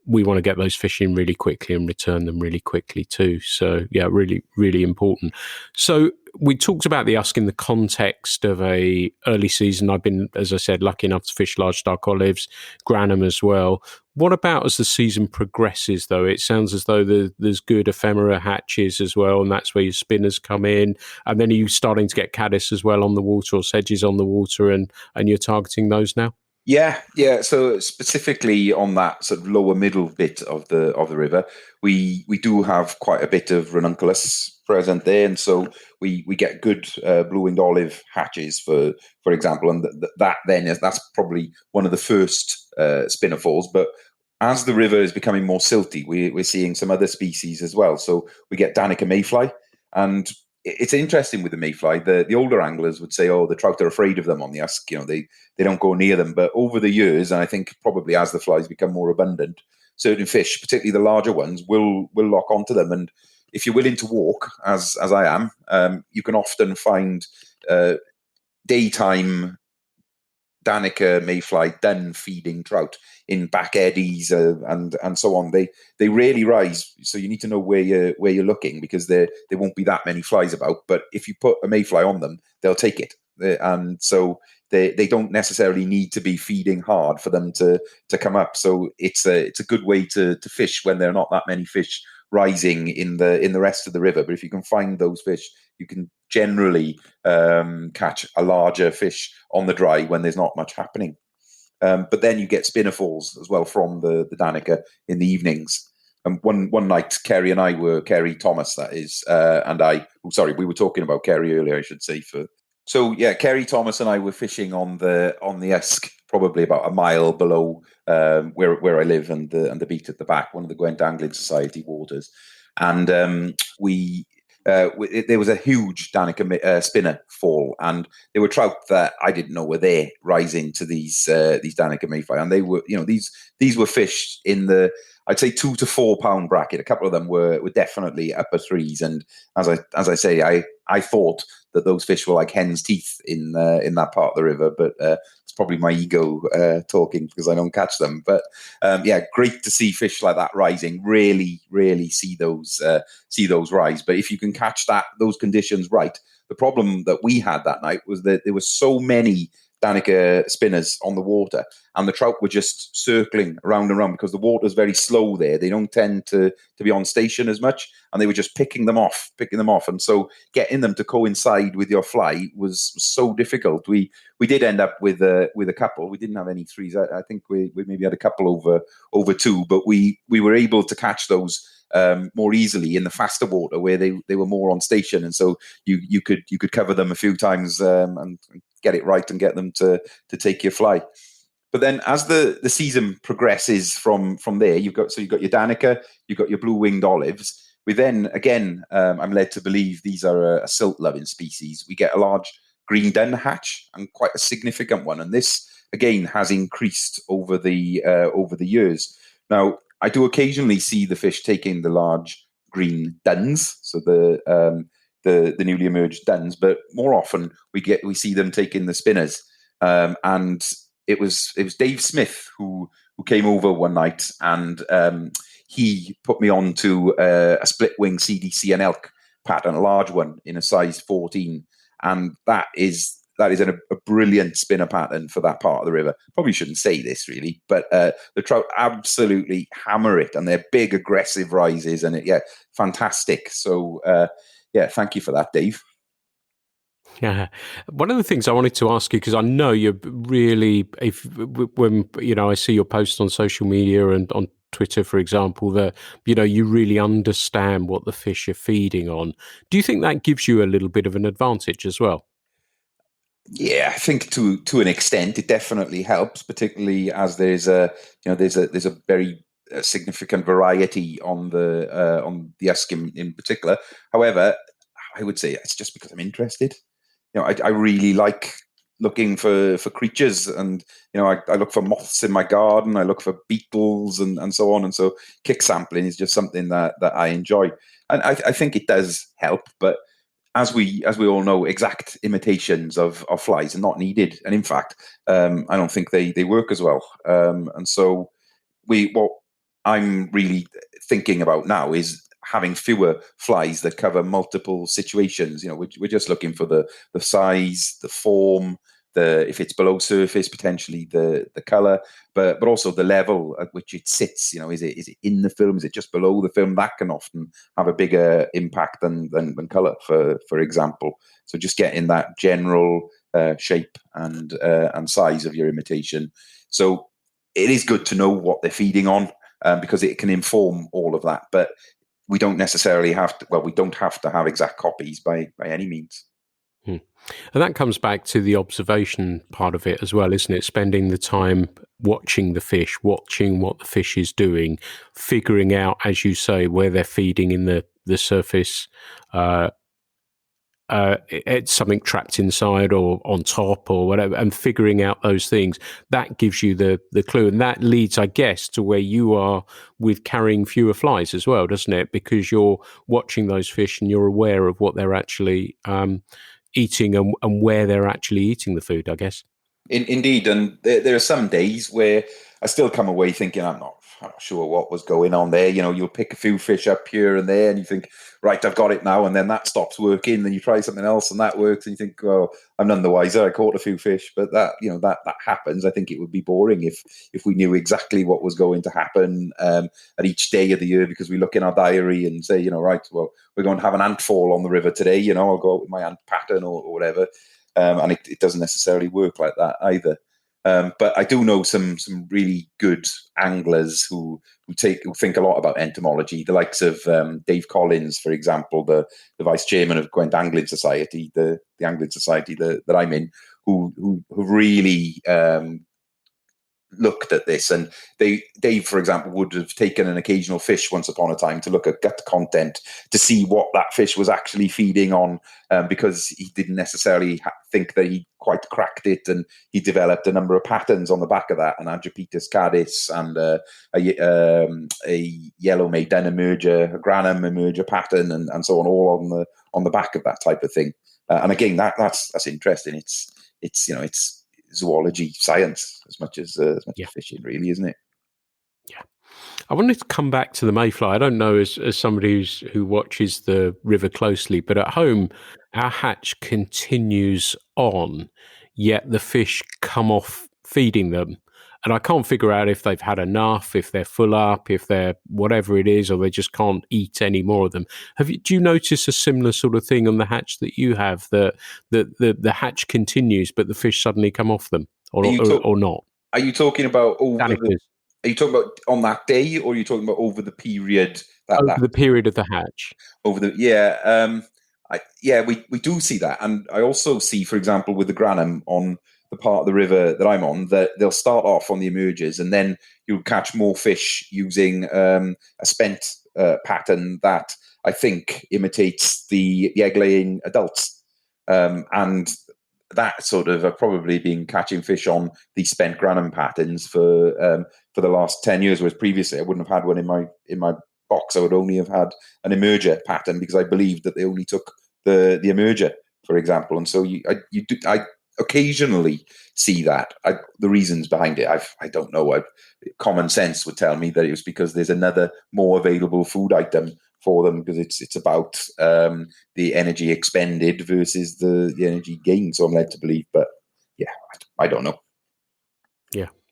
we want to get those fish in really quickly and return them really quickly too. So yeah, really, really important. So we talked about the Usk in the context of a early season. I've been, as I said, lucky enough to fish large dark olives, Granham as well. What about as the season progresses, though? It sounds as though there's good ephemera hatches as well, and that's where your spinners come in. And then are you starting to get caddis as well on the water, or sedges on the water, and you're targeting those now? Yeah. So specifically on that sort of lower middle bit of the river, we do have quite a bit of ranunculus present there, and so we get good blue-winged olive hatches, for example, and that's probably one of the first spinner falls. But as the river is becoming more silty, we're seeing some other species as well. So we get Danica mayfly, and it's interesting with the mayfly. The older anglers would say, "Oh, the trout are afraid of them on the Usk. They don't go near them." But over the years, and I think probably as the flies become more abundant, certain fish, particularly the larger ones, will lock onto them. And if you're willing to walk, as I am, you can often find daytime Danica mayfly dun feeding trout in back eddies and so on. They rarely rise, so you need to know where you're looking, because there won't be that many flies about. But if you put a mayfly on them, they'll take it, and so they don't necessarily need to be feeding hard for them to come up. So it's a good way to fish when there are not that many fish rising in the rest of the river. But if you can find those fish, you can generally catch a larger fish on the dry when there's not much happening. But then you get spinner falls as well from the Danica in the evenings. And one night, Kerry Thomas, that is, and I. Oh, sorry, we were talking about Kerry earlier, I should say. So yeah, Kerry Thomas and I were fishing on the Usk, probably about a mile below where I live, and the beat at the back, one of the Gwent Angling Society waters, and there was a huge Danica spinner fall, and there were trout that I didn't know were there rising to these Danica mayfly, and they were, these were fish in the, I'd say, 2 to 4 pound bracket. A couple of them were definitely upper threes, and as I say, I thought that those fish were like hen's teeth in that part of the river, but it's probably my ego talking, because I don't catch them. But yeah, great to see fish like that rising. Really, really see those rise. But if you can catch those conditions right, the problem that we had that night was that there were so many Danica spinners on the water, and the trout were just circling around and around, because the water's very slow there. They don't tend to be on station as much, and they were just picking them off. And so getting them to coincide with your fly was so difficult. We did end up with a couple. We didn't have any threes. I think we maybe had a couple over 2, but we were able to catch those more easily in the faster water, where they were more on station, and so you could cover them a few times and get it right and get them to take your fly. But then as the season progresses from there, you've got your Danica, you've got your blue-winged olives. We then, again, I'm led to believe these are a silt-loving species. We get a large green dun hatch, and quite a significant one. And this, again, has increased over the years. Now, I do occasionally see the fish taking the large green duns, so the newly emerged duns, but more often we see them taking the spinners. And it was Dave Smith who came over one night, and he put me on to a split wing CDC and elk pattern, a large one in a size 14, and that is that is a brilliant spinner pattern for that part of the river. Probably shouldn't say this really, but the trout absolutely hammer it, and they're big, aggressive rises, and fantastic. So thank you for that, Dave. Yeah, one of the things I wanted to ask you, because I know you're really, when I see your posts on social media and on Twitter, for example, that you really understand what the fish are feeding on. Do you think that gives you a little bit of an advantage as well? Yeah, I think to an extent it definitely helps, particularly as there's a very significant variety on the Usk in particular. However, I would say it's just because I'm interested. I really like looking for creatures, and I look for moths in my garden. I look for beetles and so on. And so kick sampling is just something that I enjoy, and I think it does help. But as we all know, exact imitations of flies are not needed, and in fact, I don't think they work as well. And so what I'm really thinking about now is having fewer flies that cover multiple situations. We're just looking for the size, the form, if it's below surface, potentially the color, but also the level at which it sits. Is it in the film? Is it just below the film? That can often have a bigger impact than color, for example. So just getting that general shape and size of your imitation. So it is good to know what they're feeding on, because it can inform all of that. But we don't necessarily have to. Well, we don't have to have exact copies by any means. And that comes back to the observation part of it as well, isn't it? Spending the time watching the fish, watching what the fish is doing, figuring out, as you say, where they're feeding in the surface. It's something trapped inside or on top or whatever, and figuring out those things, that gives you the clue. And that leads, I guess, to where you are with carrying fewer flies as well, doesn't it? Because you're watching those fish and you're aware of what they're actually eating and where they're actually eating the food, I guess. Indeed, and there are some days where I still come away thinking I'm not sure what was going on there. You'll pick a few fish up here and there, and you think, right, I've got it now, and then that stops working. Then you try something else, and that works, and you think, well, I'm none the wiser. I caught a few fish, but that happens. I think it would be boring if we knew exactly what was going to happen at each day of the year, because we look in our diary and say, right, well, we're going to have an ant fall on the river today. I'll go out with my ant pattern or whatever. And it doesn't necessarily work like that either. But I do know some really good anglers who think a lot about entomology. The likes of Dave Collins, for example, the vice chairman of Gwent Angling Society, the angling society that I'm in, who really looked at this. And Dave, for example, would have taken an occasional fish once upon a time to look at gut content to see what that fish was actually feeding on, because he didn't necessarily think that he quite cracked it, and he developed a number of patterns on the back of that, an Agipetus caddis and a yellow maiden emerger, a granum emerger pattern, and so on, all on the back of that type of thing. And again, that's interesting. It's zoology, science, as much as fishing, really, isn't it? Yeah. I wanted to come back to the mayfly. I don't know, as somebody who watches the river closely, but at home, our hatch continues on, yet the fish come off feeding them. And I can't figure out if they've had enough, if they're full up, if they're whatever it is, or they just can't eat any more of them. Do you notice a similar sort of thing on the hatch that you have, that the hatch continues, but the fish suddenly come off them, or not? Are you talking about Are you talking about on that day, or are you talking about over the period? The period of the hatch. We do see that, and I also see, for example, with the granum on the part of the river that I'm on, that they'll start off on the emerges, and then you'll catch more fish using a spent pattern that I think imitates the egg-laying adults, and that sort of have probably been catching fish on these spent granum patterns for the last 10 years, whereas previously I wouldn't have had one in my box. I would only have had an emerger pattern, because I believed that they only took the emerger, for example. And so I occasionally see that. The reasons behind it, I don't know. Common sense would tell me that it was because there's another more available food item for them, because it's about the energy expended versus the energy gained. So I'm led to believe, but yeah, I don't know.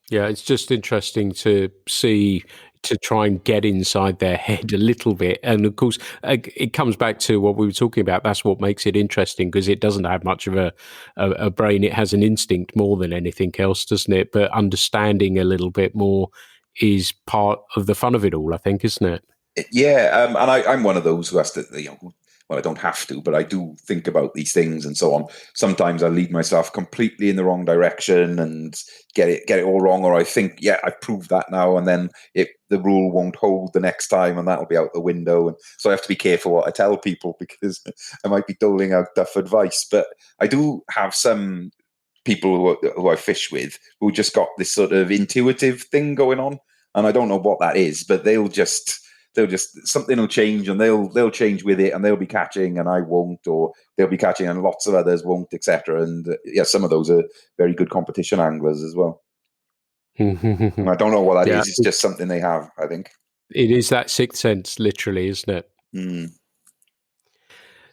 Yeah, it's just interesting to see, to try and get inside their head a little bit. And of course, it comes back to what we were talking about. That's what makes it interesting, because it doesn't have much of a brain. It has an instinct more than anything else, doesn't it? But understanding a little bit more is part of the fun of it all, I think, isn't it? Yeah, and I'm one of those who has to, well, I don't have to, but I do think about these things and so on. Sometimes I lead myself completely in the wrong direction and get it all wrong, or I think, yeah, I've proved that now, and then the rule won't hold the next time, and that'll be out the window. And so I have to be careful what I tell people, because I might be doling out duff advice. But I do have some people who I fish with who just got this sort of intuitive thing going on, and I don't know what that is, but they'll just something will change, and they'll change with it, and they'll be catching and I won't, or they'll be catching and lots of others won't, etc. And yeah, some of those are very good competition anglers as well. And I don't know what that is. It's just something they have, I think. It is that sixth sense, literally, isn't it? Mm.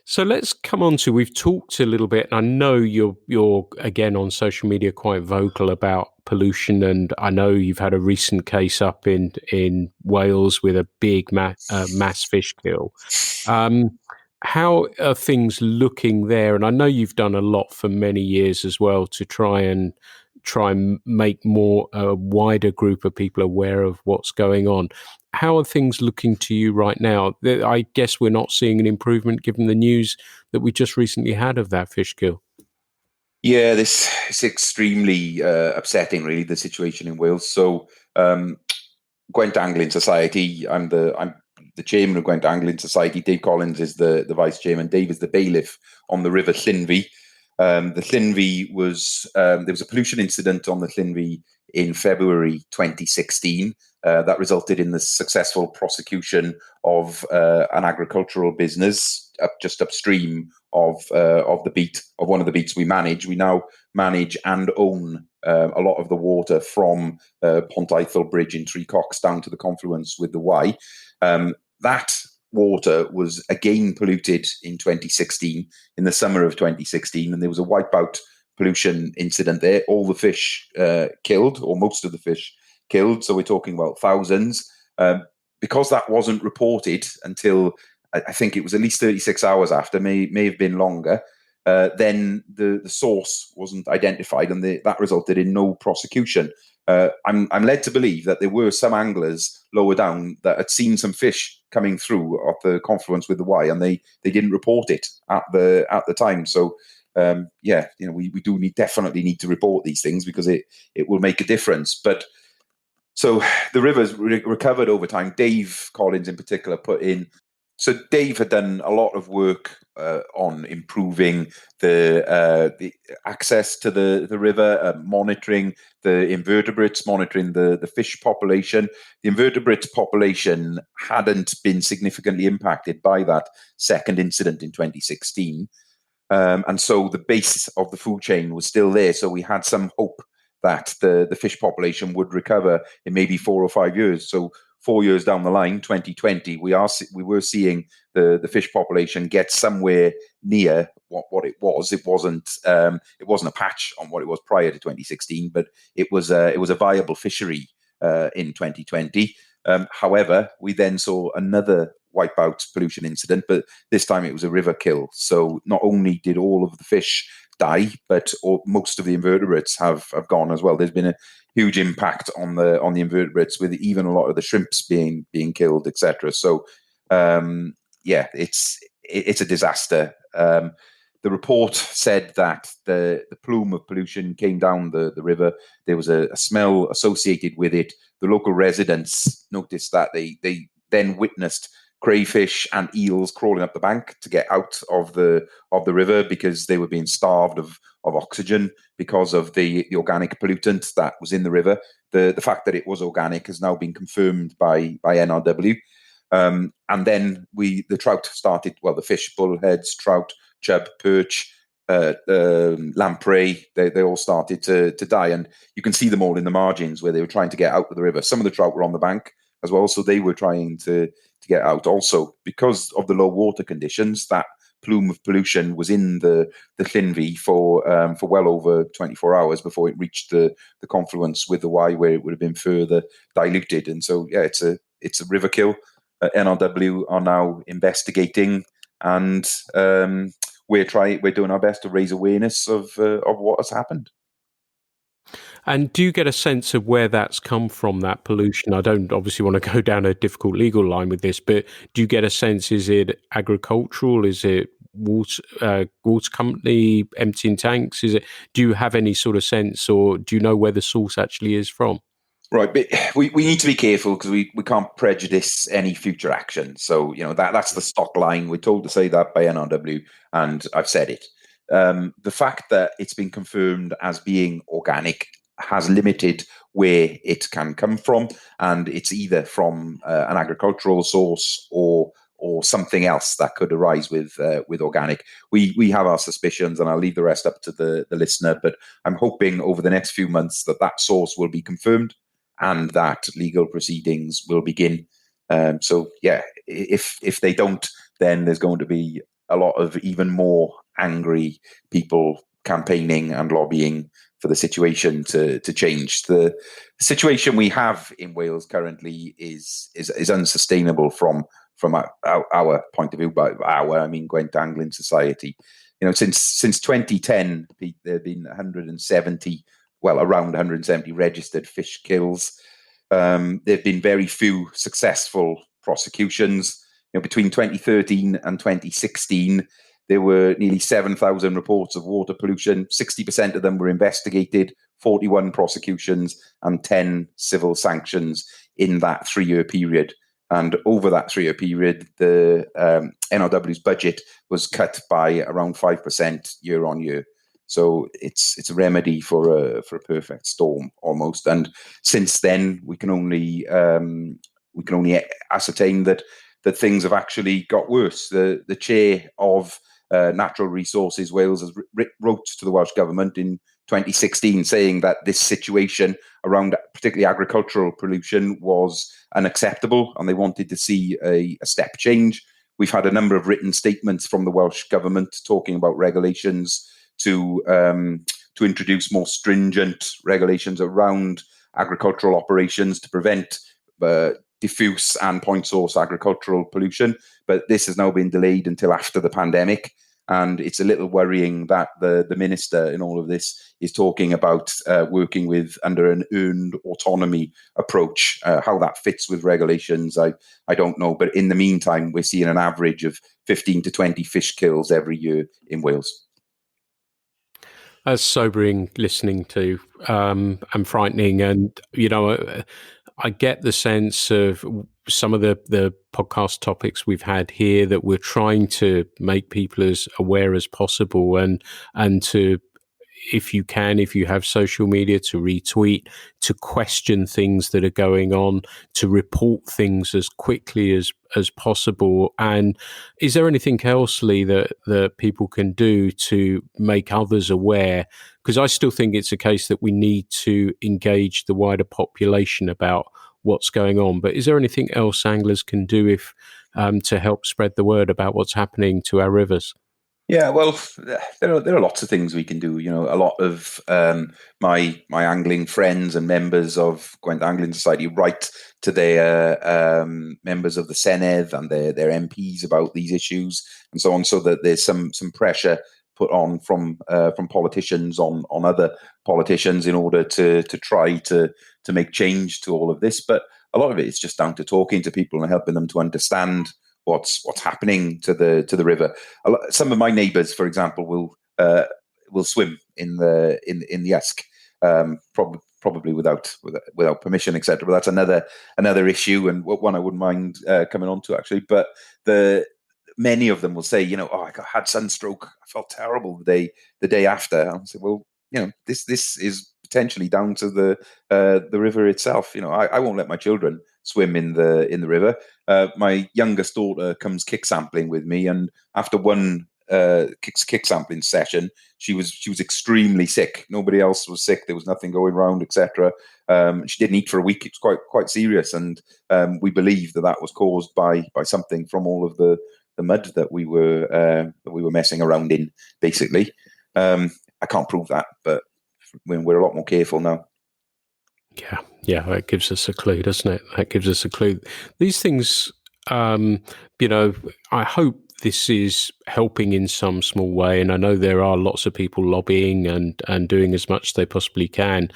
So let's come on to, we've talked a little bit, and I know you're again on social media quite vocal about pollution, and I know you've had a recent case up in Wales with a big mass fish kill. How are things looking there? And I know you've done a lot for many years as well to try and make more a wider group of people aware of what's going on. How are things looking to you right now? I guess we're not seeing an improvement given the news that we just recently had of that fish kill. Yeah, this is extremely upsetting, really, the situation in Wales. So, Gwent Angling Society, I'm the chairman of Gwent Angling Society. Dave Collins is the vice chairman. Dave is the bailiff on the River Llynfi. The Llynfi was, there was a pollution incident on the Llynfi in February 2016 that resulted in the successful prosecution of an agricultural business just upstream of the beat, of one of the beats we manage. We now manage and own a lot of the water from Pontaethel Bridge in Trecox down to the confluence with the Wye. That water was again polluted in 2016, in the summer of 2016, and there was a wipeout pollution incident there. All the fish killed, or most of the fish killed, so we're talking about thousands. Because that wasn't reported until, I think it was at least 36 hours after, may have been longer, then the source wasn't identified, and that resulted in no prosecution. I'm led to believe that there were some anglers lower down that had seen some fish coming through at the confluence with the Wye, and they didn't report it at the time. So yeah, we do definitely need to report these things, because it will make a difference. But so the river's recovered over time. Dave Collins in particular put in. So Dave had done a lot of work on improving the access to the river, monitoring the invertebrates, monitoring the fish population. The invertebrate population hadn't been significantly impacted by that second incident in 2016. And so the base of the food chain was still there. So we had some hope that the fish population would recover in maybe 4 or 5 years. So 4 years down the line, 2020, we were seeing the fish population get somewhere near what it was. It wasn't a patch on what it was prior to 2016, but it was a viable fishery in 2020. However, we then saw another wipeout pollution incident, but this time it was a river kill. So not only did all of the fish die, but most of the invertebrates have gone as well. There's been a huge impact on the invertebrates, with even a lot of the shrimps being killed, etc. So yeah, it's a disaster. The report said that the plume of pollution came down the river. There was a smell associated with it. The local residents noticed that they then witnessed crayfish and eels crawling up the bank to get out of the river, because they were being starved of oxygen because of the organic pollutant that was in the river. The fact that it was organic has now been confirmed by NRW. And then the trout started, well, the fish, bullheads, trout, chub, perch, lamprey, they all started to die. And you can see them all in the margins where they were trying to get out of the river. Some of the trout were on the bank as well, so they were trying to to get out. Also, because of the low water conditions, that plume of pollution was in the Llynfi for well over 24 hours before it reached the confluence with the Wye, where it would have been further diluted. And so, yeah, it's a river kill. NRW are now investigating, and we're doing our best to raise awareness of what has happened. And do you get a sense of where that's come from, that pollution? I don't obviously want to go down a difficult legal line with this, but do you get a sense, is it agricultural? Is it water company emptying tanks? Do you have any sort of sense, or do you know where the source actually is from? Right, but we need to be careful because we can't prejudice any future action. So, that's the stock line. We're told to say that by NRW, and I've said it. The fact that it's been confirmed as being organic has limited where it can come from, and it's either from an agricultural source or something else that could arise with organic. We have our suspicions, and I'll leave the rest up to the listener. But I'm hoping over the next few months that source will be confirmed and that legal proceedings will begin. So yeah, if they don't, then there's going to be a lot of even more angry people campaigning and lobbying for the situation to change. The situation we have in Wales currently is unsustainable from our point of view. By our, I mean Gwent Angling Society. Since 2010, there have been around 170 registered fish kills. There have been very few successful prosecutions. Between 2013 and 2016, there were nearly 7,000 reports of water pollution. 60% of them were investigated, 41 prosecutions, and 10 civil sanctions in that 3-year period. And over that 3-year period, the NRW's budget was cut by around 5% year on year. So it's a remedy for a perfect storm almost. And since then, we can only ascertain that things have actually got worse. The chair of Natural Resources Wales has wrote to the Welsh Government in 2016 saying that this situation around particularly agricultural pollution was unacceptable, and they wanted to see a step change. We've had a number of written statements from the Welsh Government talking about regulations to introduce more stringent regulations around agricultural operations to prevent diffuse and point source agricultural pollution. But this has now been delayed until after the pandemic. And it's a little worrying that the minister in all of this is talking about working with under an earned autonomy approach. How that fits with regulations, I don't know. But in the meantime, we're seeing an average of 15 to 20 fish kills every year in Wales. That's sobering listening to, and frightening. And, I get the sense of some of the podcast topics we've had here that we're trying to make people as aware as possible and to, if you have social media, to retweet, to question things that are going on, to report things as quickly as possible. And is there anything else, Lee, that people can do to make others aware? Because I still think it's a case that we need to engage the wider population about what's going on. But is there anything else anglers can do to help spread the word about what's happening to our rivers? Yeah, well, there are lots of things we can do. A lot of my angling friends and members of Gwent Angling Society write to their members of the Senedd and their MPs about these issues and so on, so that there's some pressure put on from politicians on other politicians in order to try to make change to all of this. But a lot of it is just down to talking to people and helping them to understand what's happening to the river. Some of my neighbours, for example, will swim in the Usk, probably without permission, etc. But that's another issue, and one I wouldn't mind coming on to actually. But many of them will say, I had sunstroke, I felt terrible the day after. And I say, well, this is potentially down to the river itself. I won't let my children swim in the river. My youngest daughter comes kick sampling with me, and after one kick sampling session, she was extremely sick. Nobody else was sick. There was nothing going around, etc. She didn't eat for a week. It was quite serious, and we believe that was caused by something from all of the mud that we were messing around in. Basically, I can't prove that, but we're a lot more careful now. Yeah, that gives us a clue, doesn't it? That gives us a clue. These things, I hope this is helping in some small way, and I know there are lots of people lobbying and doing as much as they possibly can.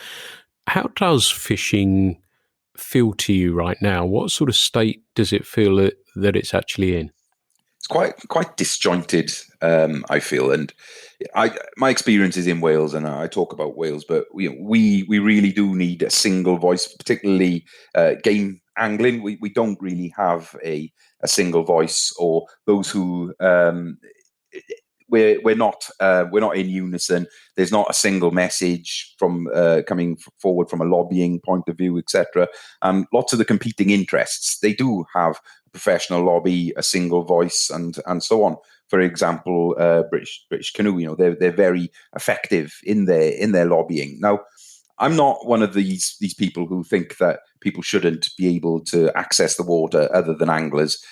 How does fishing feel to you right now? What sort of state does it feel that it's actually in? It's quite disjointed, I feel, and my experience is in Wales, and I talk about Wales, but we really do need a single voice, particularly game angling. We don't really have a single voice, or those who we're not in unison. There's not a single message from coming forward from a lobbying point of view, etc. And lots of the competing interests, they do have a professional lobby, a single voice, and so on. For example, British Canoe, they're very effective in their lobbying. Now, I'm not one of these people who think that people shouldn't be able to access the water other than anglers.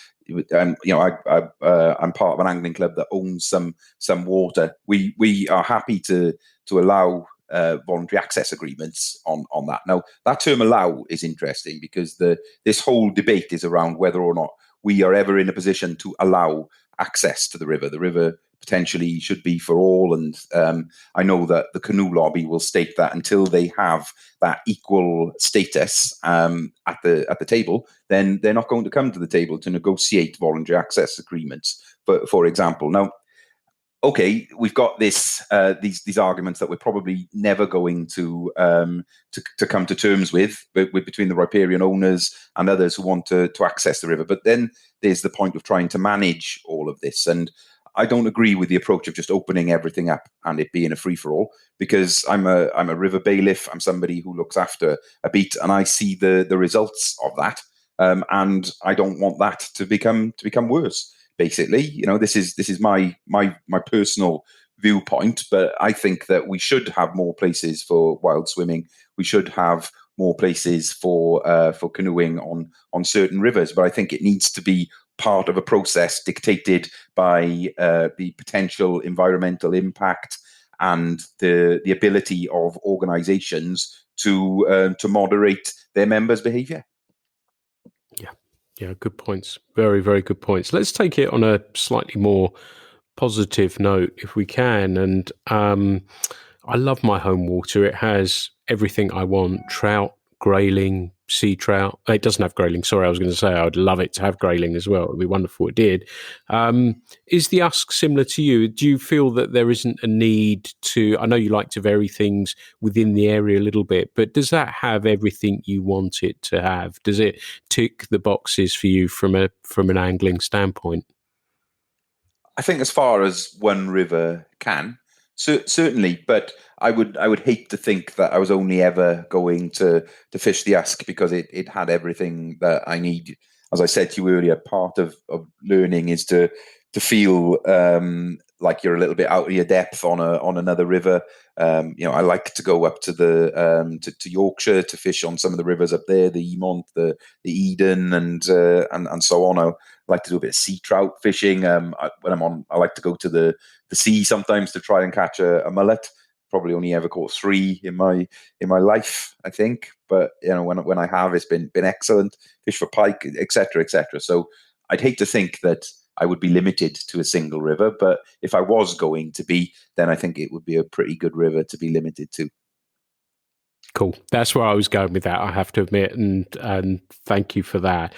I'm part of an angling club that owns some water. We are happy to allow voluntary access agreements on that. Now, that term "allow" is interesting because this whole debate is around whether or not we are ever in a position to allow access to the river. The river potentially should be for all, and I know that the canoe lobby will state that until they have that equal status at the table, then they're not going to come to the table to negotiate voluntary access agreements, for example. Now, okay, we've got these arguments that we're probably never going to come to terms with between the riparian owners and others who want to access the river. But then there's the point of trying to manage all of this, and I don't agree with the approach of just opening everything up and it being a free for all, because I'm a river bailiff. I'm somebody who looks after a beat, and I see the results of that, and I don't want that to become worse. Basically, this is my personal viewpoint, but I think that we should have more places for wild swimming. We should have more places for canoeing on certain rivers, but I think it needs to be part of a process dictated by the potential environmental impact and the ability of organisations to moderate their members' behaviour. Yeah, good points. Very, very good points. Let's take it on a slightly more positive note, if we can. And I love my home water. It has everything I want: trout, grayling, sea trout. It doesn't have grayling. Sorry, I was going to say I would love it to have grayling as well. It would be wonderful it did. Is the Usk similar to you? Do you feel that there isn't a need to, I know you like to vary things within the area a little bit, but does that have everything you want it to have? Does it tick the boxes for you from an angling standpoint? I think as far as one river can, certainly, but I would hate to think that I was only ever going to fish the Usk because it had everything that I need. As I said to you earlier, part of learning is to feel like you're a little bit out of your depth on another river. I like to go up to to Yorkshire to fish on some of the rivers up there, the Emont, the Eden, and so on. I like to do a bit of sea trout fishing. When I'm on, I like to go to the sea sometimes to try and catch a mullet. Probably only ever caught 3 in my life, I think. But when I have, it's been excellent. Fish for pike, etc., etc. So I'd hate to think that I would be limited to a single river, but if I was going to be, then I think it would be a pretty good river to be limited to. Cool. That's where I was going with that, I have to admit, and thank you for that.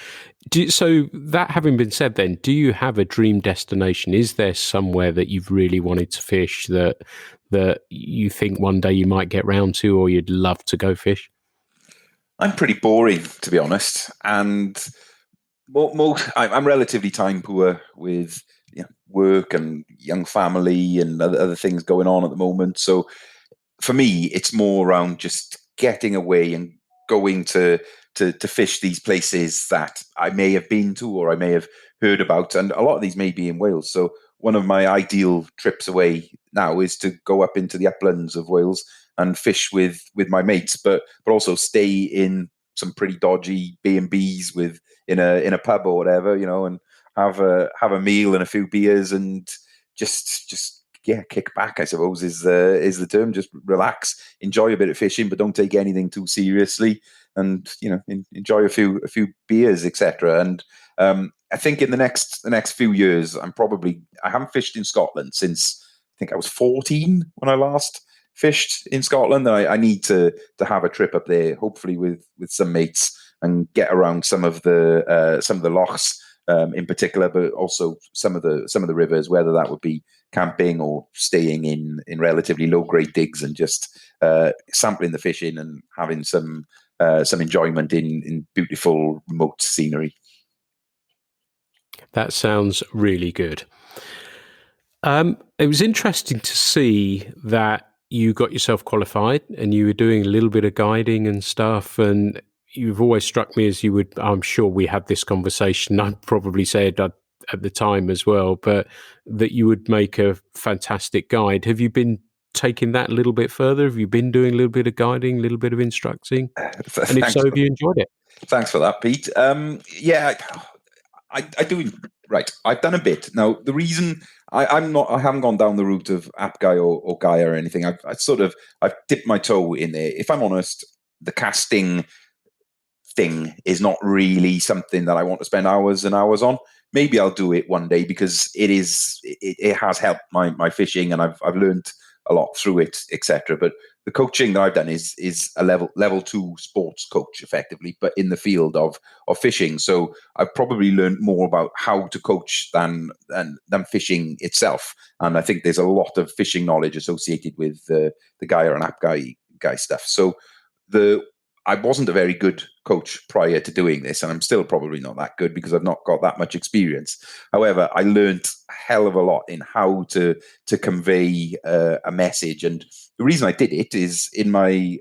So that having been said then, do you have a dream destination? Is there somewhere that you've really wanted to fish that you think one day you might get round to, or you'd love to go fish? I'm pretty boring, to be honest, and I'm relatively time poor with work and young family and other things going on at the moment. So for me, it's more around just getting away and going to fish these places that I may have been to or I may have heard about. And a lot of these may be in Wales. So one of my ideal trips away now is to go up into the uplands of Wales and fish with my mates, but also stay in some pretty dodgy B&Bs in a pub or whatever, and have a meal and a few beers and just kick back, I suppose is the term. Just relax, enjoy a bit of fishing, but don't take anything too seriously, and enjoy a few beers, etc. And I think in the next few years, I haven't fished in Scotland since I think I was 14 when I last fished in Scotland. And I need to have a trip up there, hopefully with some mates, and get around some of the lochs in particular, but also some of the rivers, whether that would be camping or staying in relatively low grade digs and just sampling the fishing and having some enjoyment in beautiful remote scenery. That sounds really good. It was interesting to see that you got yourself qualified and you were doing a little bit of guiding and stuff. And you've always struck me as I'm sure we had this conversation, I probably said at the time as well, but that you would make a fantastic guide. Have you been taking that a little bit further? Have you been doing a little bit of guiding, a little bit of instructing? And if so, have you enjoyed it? Thanks for that, Pete. I do. Right, I've done a bit. Now, the reason I haven't gone down the route of app guy or Gaia or anything. I've dipped my toe in there. If I'm honest, the casting thing is not really something that I want to spend hours and hours on. Maybe I'll do it one day because it has helped my fishing, and I've learned a lot through it, etc. But the coaching that I've done is a level 2 sports coach, effectively, but in the field of fishing. So I've probably learned more about how to coach than fishing itself. And I think there's a lot of fishing knowledge associated with the Gaia and app guy stuff. So I wasn't a very good coach prior to doing this, and I'm still probably not that good because I've not got that much experience. However, I learned a hell of a lot in how to convey a message. And the reason I did it is in my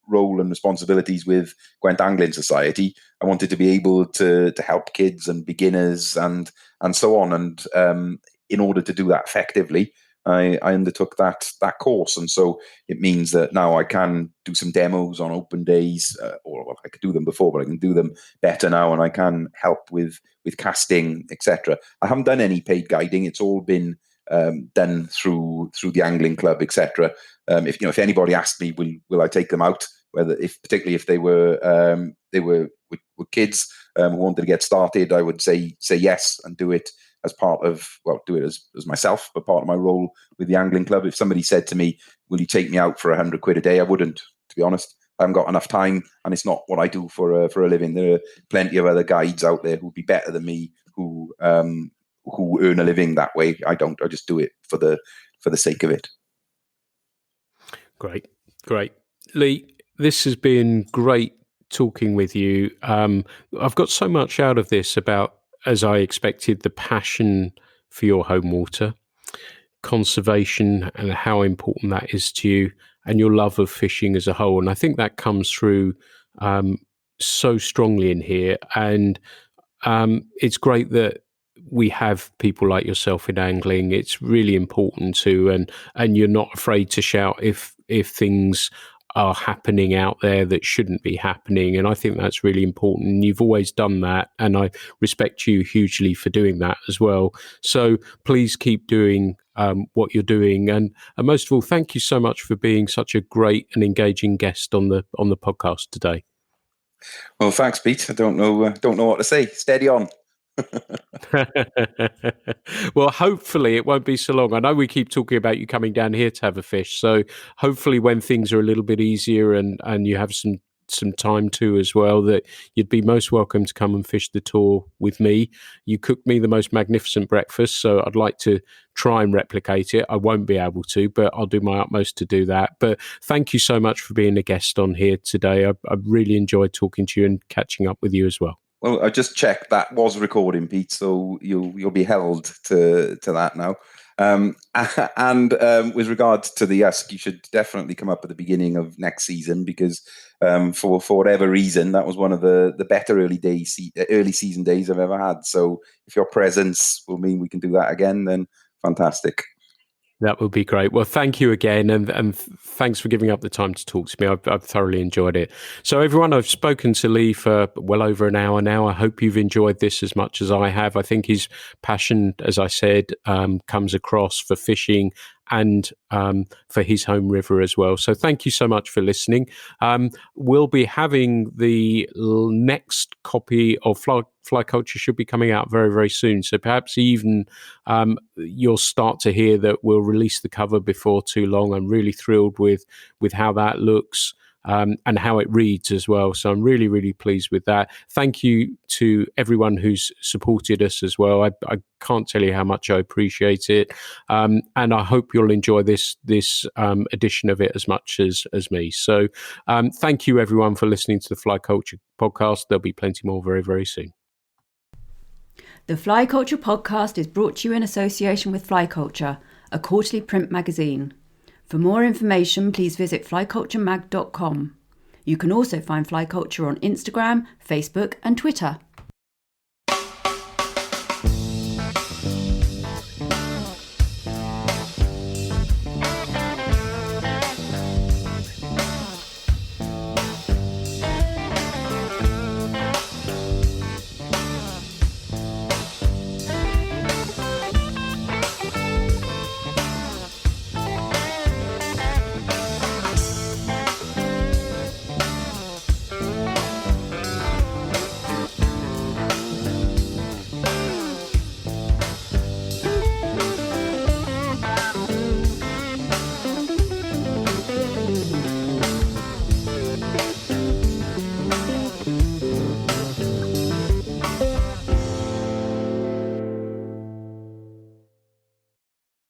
role and responsibilities with Gwent Angling Society, I wanted to be able to help kids and beginners and so on. And in order to do that effectively, I undertook that course, and so it means that now I can do some demos on open days, or I could do them before, but I can do them better now, and I can help with casting, etc. I haven't done any paid guiding; it's all been done through the angling club, etc. If anybody asked me, will I take them out? Particularly if they were kids who wanted to get started, I would say yes and do it as part of, do it as myself, but part of my role with the angling club. If somebody said to me, will you take me out for £100 a day? I wouldn't, to be honest. I haven't got enough time, and it's not what I do for a living. There are plenty of other guides out there who'd be better than me who earn a living that way. I don't. I just do it for the sake of it. Great. Lee, this has been great talking with you. I've got so much out of this about, as I expected, the passion for your home water, conservation, and how important that is to you, and your love of fishing as a whole. And I think that comes through so strongly in here. And it's great that we have people like yourself in angling. It's really important too, and you're not afraid to shout if things are happening out there that shouldn't be happening. And I think that's really important. And you've always done that. And I respect you hugely for doing that as well. So please keep doing what you're doing. And most of all, thank you so much for being such a great and engaging guest on the podcast today. Well, thanks, Pete. I don't know what to say. Steady on. Well, hopefully it won't be so long. I know we keep talking about you coming down here to have a fish, so hopefully when things are a little bit easier and you have some time too as well, that you'd be most welcome to come and fish the tour with me. You cooked me the most magnificent breakfast, so I'd like to try and replicate it. I won't be able to, but I'll do my utmost to do that. But thank you so much for being a guest on here today. I really enjoyed talking to you and catching up with you as well. Well, I just checked that was recording, Pete, so you'll be held to that now. And with regards to the Usk, you should definitely come up at the beginning of next season, because for whatever reason, that was one of the better early season days I've ever had. So if your presence will mean we can do that again, then fantastic. That would be great. Well, thank you again, and thanks for giving up the time to talk to me. I've thoroughly enjoyed it. So, everyone, I've spoken to Lee for well over an hour now. I hope you've enjoyed this as much as I have. I think his passion, as I said, comes across for fishing and for his home river as well. So thank you so much for listening. We'll be having the next copy of Fly Culture should be coming out very, very soon. So perhaps even you'll start to hear that we'll release the cover before too long. I'm really thrilled with how that looks. And how it reads as well. So I'm really, really pleased with that. Thank you to everyone who's supported us as well. I can't tell you how much I appreciate it. And I hope you'll enjoy this edition of it as much as me. So thank you, everyone, for listening to the Fly Culture podcast. There'll be plenty more very, very soon. The Fly Culture podcast is brought to you in association with Fly Culture, a quarterly print magazine. For more information, please visit flyculturemag.com. You can also find Fly Culture on Instagram, Facebook, and Twitter.